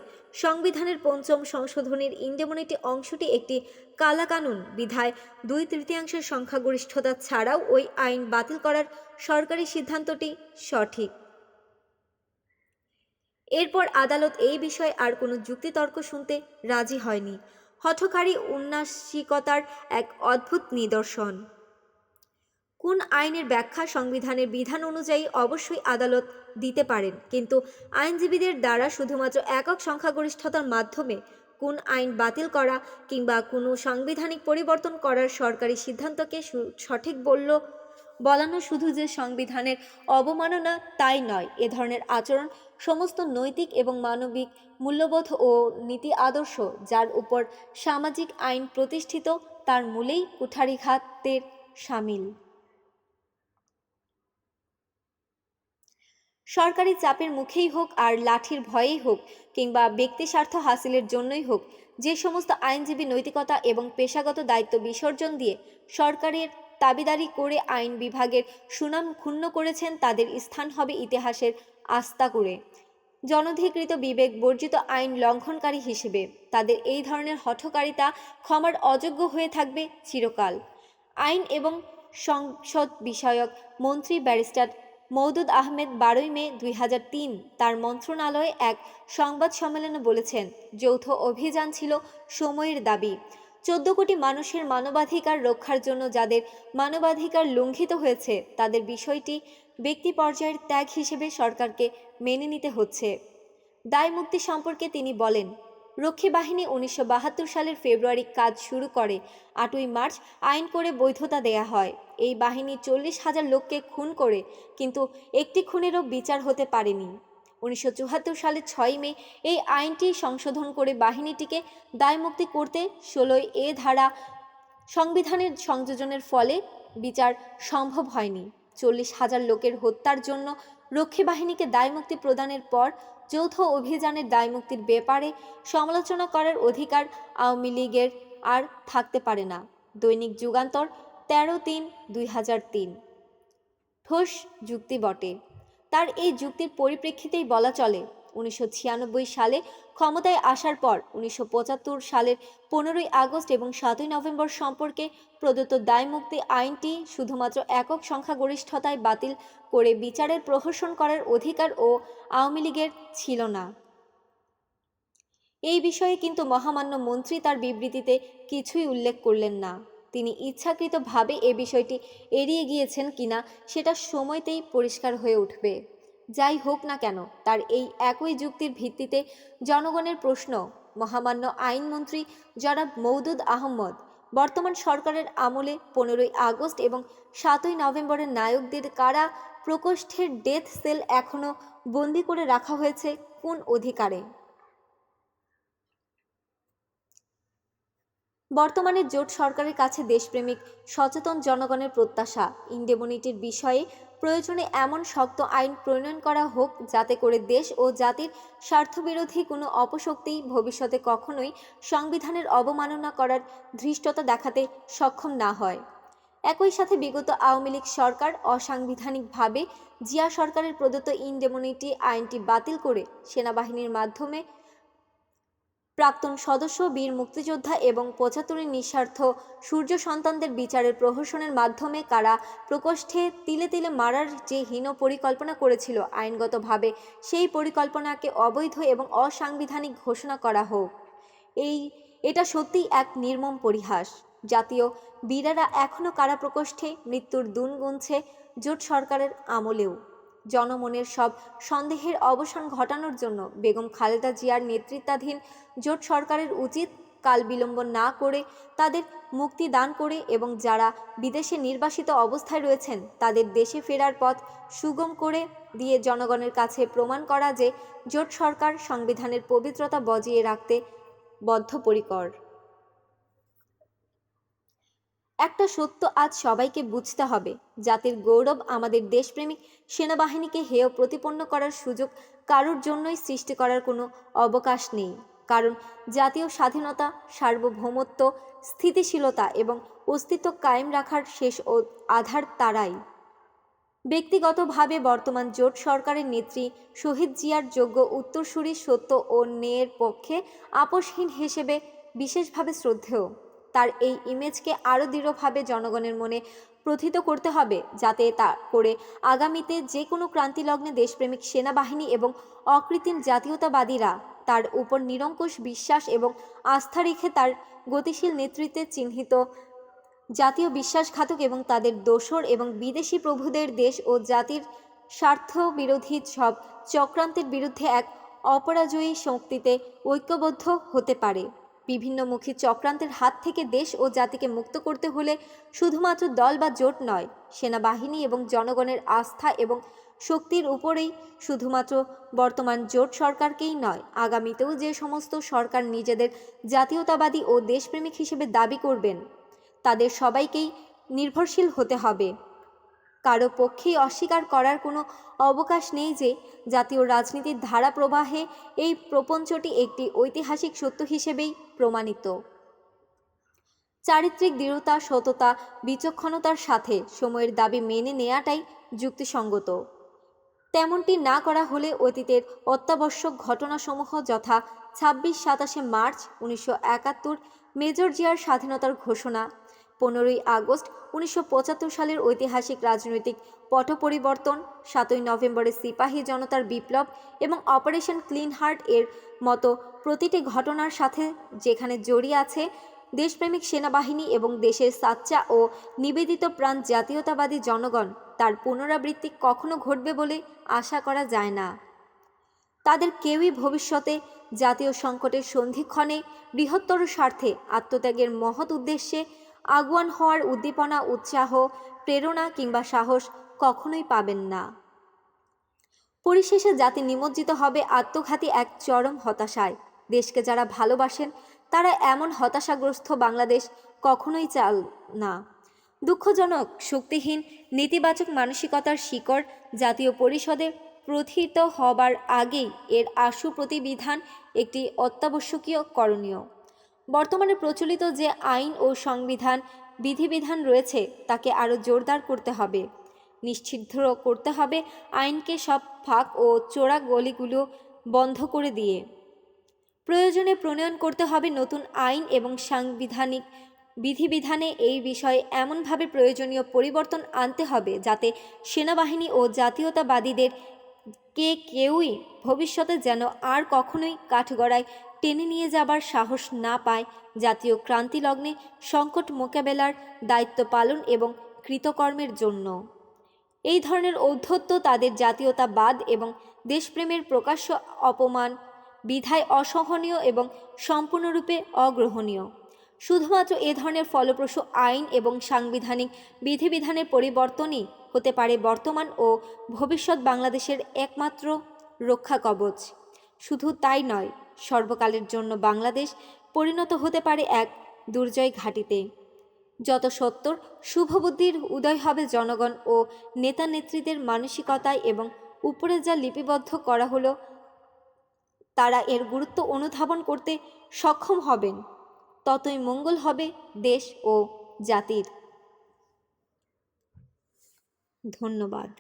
সংবিধানের পঞ্চম সংশোধনীর ইনডেমনিটি অংশটি একটি কালাকানুন বিধায় ২/৩ সংখ্যাগরিষ্ঠতা ছাড়াও ওই আইন বাতিল করার সরকারি সিদ্ধান্তটি সঠিক। এরপর আদালত এই বিষয়ে আর কোনো যুক্তিতর্ক শুনতে রাজি হয়নি। হঠকারী উন্নাসিকতার এক অদ্ভুত নিদর্শন। কোন আইনের ব্যাখ্যা সংবিধানের বিধান অনুযায়ী অবশ্যই আদালত দিতে পারেন, কিন্তু আইনজীবীদের দ্বারা শুধুমাত্র একক সংখ্যাগরিষ্ঠতার মাধ্যমে কোন আইন বাতিল করা কিংবা কোনো সাংবিধানিক পরিবর্তন করার সরকারি সিদ্ধান্তকে সঠিক বলানো শুধু যে সংবিধানের অবমাননা তাই নয়, এ ধরনের আচরণ সমস্ত নৈতিক এবং মানবিক মূল্যবোধ ও নীতি আদর্শ যার উপর সামাজিক আইন প্রতিষ্ঠিত তার মূলেই কুঠারিঘাতের শামিল। সরকারি চাপের মুখেই হোক আর লাঠির ভয়েই হোক কিংবা ব্যক্তিস্বার্থ হাসিলের জন্যই হোক, যে সমস্ত আইনজীবী নৈতিকতা এবং পেশাগত দায়িত্ব বিসর্জন দিয়ে সরকারের দাবিদারি করে আইন বিভাগের সুনাম ক্ষুণ্ণ করেছেন তাদের স্থান হবে ইতিহাসের আস্তা করে জনধিকৃত বিবেক বর্জিত আইন লঙ্ঘনকারী হিসেবে। তাদের এই ধরনের হঠকারিতা ক্ষমার অযোগ্য হয়ে থাকবে চিরকাল। আইন এবং সংসদ বিষয়ক মন্ত্রী ব্যারিস্টার মওদুদ আহমেদ ১২ই মে ২০০৩ তার মন্ত্রণালয়ে এক সংবাদ সম্মেলনে বলেছেন, যৌথ অভিযান ছিল সময়ের দাবি। ১৪ কোটি মানুষের মানবাধিকার রক্ষার জন্য যাদের মানবাধিকার লঙ্ঘিত হয়েছে তাদের বিষয়টি ব্যক্তি পর্যায়ের ত্যাগ হিসেবে সরকারকে মেনে নিতে হচ্ছে। দায় মুক্তি সম্পর্কে তিনি বলেন, রক্ষী বাহিনী 1972 সালের ফেব্রুয়ারি কাজ শুরু করে। 8ই মার্চ আইন করে বৈধতা দেয়া হয়। এই বাহিনী 40,000 লোককে খুন করে, কিন্তু একটি খুনেরও বিচার হতে পারেনি। 1974 সালের 6ই মে এই আইনটি সংশোধন করে বাহিনীটিকে দায়মুক্তি করতে 16 ধারা সংবিধানের সংযোজনের ফলে বিচার সম্ভব হয়নি। 40,000 লোকের হত্যার জন্য রক্ষী বাহিনীকে দায়মুক্তি প্রদানের পর যৌথ অভিযানের দায়মুক্তির ব্যাপারে সমালোচনা করার অধিকার আওয়ামী লীগের আর থাকতে পারে না। দৈনিক যুগান্তর 13/3/2003। ঠোস যুক্তি বটে। তার এই যুক্তির পরিপ্রেক্ষিতেই বলা চলে, 1996 সালে ক্ষমতায় আসার পর 1975 সালের 15ই আগস্ট এবং 7ই নভেম্বর সম্পর্কে প্রদত্ত দায়মুক্তি আইনটি শুধুমাত্র একক সংখ্যাগরিষ্ঠতায় বাতিল করে বিচারের প্রহসন করার অধিকার ও আওয়ামী লীগের ছিল না। এই বিষয়ে কিন্তু মহামান্য মন্ত্রী তার বিবৃতিতে কিছুই উল্লেখ করলেন না। তিনি ইচ্ছাকৃতভাবে এ বিষয়টি এড়িয়ে গিয়েছেন কিনা সেটা সময়তেই পরিষ্কার হয়ে উঠবে। যাই হোক না কেন, তার এই একই যুক্তির ভিত্তিতে জনগণের প্রশ্ন, মহামান্য আইনমন্ত্রী জনাব মওদুদ আহমদ বর্তমান সরকারের আমলে 15ই আগস্ট এবং 7ই নভেম্বরের নায়কদের কারা প্রকোষ্ঠের ডেথ সেল এখনও বন্দি করে রাখা হয়েছে কোন অধিকারে? বর্তমানে জোট সরকারের কাছে দেশপ্রেমিক সচেতন জনগণের প্রত্যাশা, ইনডেমনিটির বিষয়ে প্রয়োজনে এমন শক্ত আইন প্রণয়ন করা হোক যাতে করে দেশ ও জাতির স্বার্থবিরোধী কোনো অপশক্তি ভবিষ্যতে কখনোই সংবিধানের অবমাননা করার ধৃষ্টতা দেখাতে সক্ষম না হয়। একই সাথে বিগত আওয়ামী লীগ সরকার অসাংবিধানিকভাবে জিয়া সরকারের প্রদত্ত ইনডেমনিটি আইনটি বাতিল করে সেনাবাহিনীর মাধ্যমে প্রাক্তন সদস্য, বীর মুক্তিযোদ্ধা এবং 75 নিঃস্বার্থ সূর্য সন্তানদের বিচারের প্রহসনের মাধ্যমে কারা প্রকোষ্ঠে তিলে তিলে মারার যে হীন পরিকল্পনা করেছিল, আইনগতভাবে সেই পরিকল্পনাকে অবৈধ এবং অসাংবিধানিক ঘোষণা করা হোক। এটা সত্যিই এক নির্মম পরিহাস। জাতীয় বীরেরা এখনও কারা প্রকোষ্ঠে মৃত্যুর দিন গুনছে জোট সরকারের আমলেও। জনমনের সব সন্দেহের অবসান ঘটানোর জন্য বেগম খালেদা জিয়ার নেতৃত্বাধীন জোট সরকারের উচিত কাল বিলম্ব না করে তাদের মুক্তি দান করে এবং যারা বিদেশে নির্বাসিত অবস্থায় রয়েছেন তাদের দেশে ফেরার পথ সুগম করে দিয়ে জনগণের কাছে প্রমাণ করা যে জোট সরকার সংবিধানের পবিত্রতা বজিয়ে রাখতে বদ্ধপরিকর। একটা সত্য আজ সবাইকে বুঝতে হবে, জাতির গৌরব আমাদের দেশপ্রেমিক সেনাবাহিনীকে হেয় প্রতিপন্ন করার সুযোগ কারোর জন্যই সৃষ্টি করার কোনো অবকাশ নেই। কারণ জাতীয় স্বাধীনতা, সার্বভৌমত্ব, স্থিতিশীলতা এবং অস্তিত্ব কায়েম রাখার শেষ আধার তারাই। ব্যক্তিগতভাবে বর্তমান জোট সরকারের নেত্রী শহীদ জিয়ার যোগ্য উত্তরসূরি, সত্য ও ন্যায়ের পক্ষে আপোষহীন হিসেবে বিশেষভাবে শ্রদ্ধেয়। তার এই ইমেজকে আরও দৃঢ়ভাবে জনগণের মনে প্রথিত করতে হবে, যাতে তা করে আগামীতে যে কোনো ক্রান্তিলগ্নে দেশপ্রেমিক সেনাবাহিনী এবং অকৃত্রিম জাতীয়তাবাদীরা তার উপর নিরঙ্কুশ বিশ্বাস এবং আস্থা রেখে তার গতিশীল নেতৃত্বে চিহ্নিত জাতীয় বিশ্বাসঘাতক এবং তাদের দোসর এবং বিদেশি প্রভুদের দেশ ও জাতির স্বার্থ বিরোধী সব চক্রান্তের বিরুদ্ধে এক অপরাজয়ী শক্তিতে ঐক্যবদ্ধ হতে পারে। বিভিন্নমুখী চক্রান্তের হাত থেকে দেশ ও জাতিকে মুক্ত করতে হলে শুধুমাত্র দল বা জোট নয়, সেনাবাহিনী এবং জনগণের আস্থা এবং শক্তির উপরেই শুধুমাত্র বর্তমান জোট সরকারকেই নয়, আগামীতেও যে সমস্ত সরকার নিজেদের জাতীয়তাবাদী ও দেশপ্রেমিক হিসেবে দাবি করবেন তাদের সবাইকেই নির্ভরশীল হতে হবে। কারো পক্ষেই অস্বীকার করার কোনো অবকাশ নেই যে জাতীয় রাজনীতির ধারা প্রবাহে এই প্রপঞ্চটি একটি ঐতিহাসিক সত্য হিসেবেই প্রমাণিত। চারিত্রিক দৃঢ়তা, সততা, বিচক্ষণতার সাথে সময়ের দাবি মেনে নেওয়াটাই যুক্তিসঙ্গত। তেমনটি না করা হলে অতীতের অত্যাবশ্যক ঘটনাসমূহ যথা 26-27 মার্চ 1971 মেজর জিয়ার স্বাধীনতার ঘোষণা, 15ই আগস্ট 1975 সালের ঐতিহাসিক রাজনৈতিক পট পরিবর্তন, 7ই নভেম্বরের সিপাহী জনতার বিপ্লব এবং অপারেশন ক্লিন হার্ট এর মতো প্রতিটি ঘটনার সাথে যেখানে জড়িয়ে আছে দেশপ্রেমিক সেনাবাহিনী এবং দেশের সাচ্চা ও নিবেদিত প্রাণ জাতীয়তাবাদী জনগণ, তার পুনরাবৃত্তি কখনো ঘটবে বলে আশা করা যায় না। তাদের কেউই ভবিষ্যতে জাতীয় সংকটের সন্ধিক্ষণে বৃহত্তর স্বার্থে আত্মত্যাগের মহৎ উদ্দেশ্যে আগুয়ান হওয়ার উদ্দীপনা, উৎসাহ, প্রেরণা কিংবা সাহস কখনোই পাবেন না। পরিশেষে জাতি নিমজ্জিত হবে আত্মঘাতী এক চরম হতাশায়। দেশকে যারা ভালোবাসেন তারা এমন হতাশাগ্রস্ত বাংলাদেশ কখনোই চান না। দুঃখজনক, শক্তিহীন, নেতিবাচক মানসিকতার শিকড় জাতীয় পরিষদে প্রথিত হবার আগেই এর আশু প্রতিবিধান একটি অত্যাবশ্যকীয় করণীয়। বর্তমানে প্রচলিত যে আইন ও সংবিধান বিধিবিধান রয়েছে তাকে আরও জোরদার করতে হবে, নিশ্ছিদ্র করতে হবে আইনকে, সব ফাঁক ও চোরা গলিগুলো বন্ধ করে দিয়ে প্রয়োজনে প্রণয়ন করতে হবে নতুন আইন এবং সাংবিধানিক বিধিবিধানে এই বিষয়ে এমনভাবে প্রয়োজনীয় পরিবর্তন আনতে হবে যাতে সেনাবাহিনী ও জাতীয়তাবাদীদের কেউই ভবিষ্যতে যেন আর কখনোই কাঠগড়ায় টেনে নিয়ে যাবার সাহস না পায়। জাতীয় ক্রান্তিলগ্নে সংকট মোকাবেলার দায়িত্ব পালন এবং কৃতকর্মের জন্য এই ধরনের ঔদ্ধত্য তাদের জাতীয়তাবাদ এবং দেশপ্রেমের প্রকাশ্য অপমান বিধায় অসহনীয় এবং সম্পূর্ণরূপে অগ্রহণীয়। শুধুমাত্র এ ধরনের ফলপ্রসূ আইন এবং সাংবিধানিক বিধিবিধানের পরিবর্তনই হতে পারে বর্তমান ও ভবিষ্যৎ বাংলাদেশের একমাত্র রক্ষা কবচ। শুধু তাই নয়, সর্বকালের জন্য বাংলাদেশ পরিণত হতে পারে এক দুর্জয় ঘাঁটিতে। যত সত্বর শুভবুদ্ধির উদয় হবে জনগণ ও নেতা নেত্রীদের মানসিকতায় এবং উপরে যা লিপিবদ্ধ করা হলো তারা এর গুরুত্ব অনুধাবন করতে সক্ষম হবেন, ততই মঙ্গল হবে দেশ ও জাতির। ধন্যবাদ।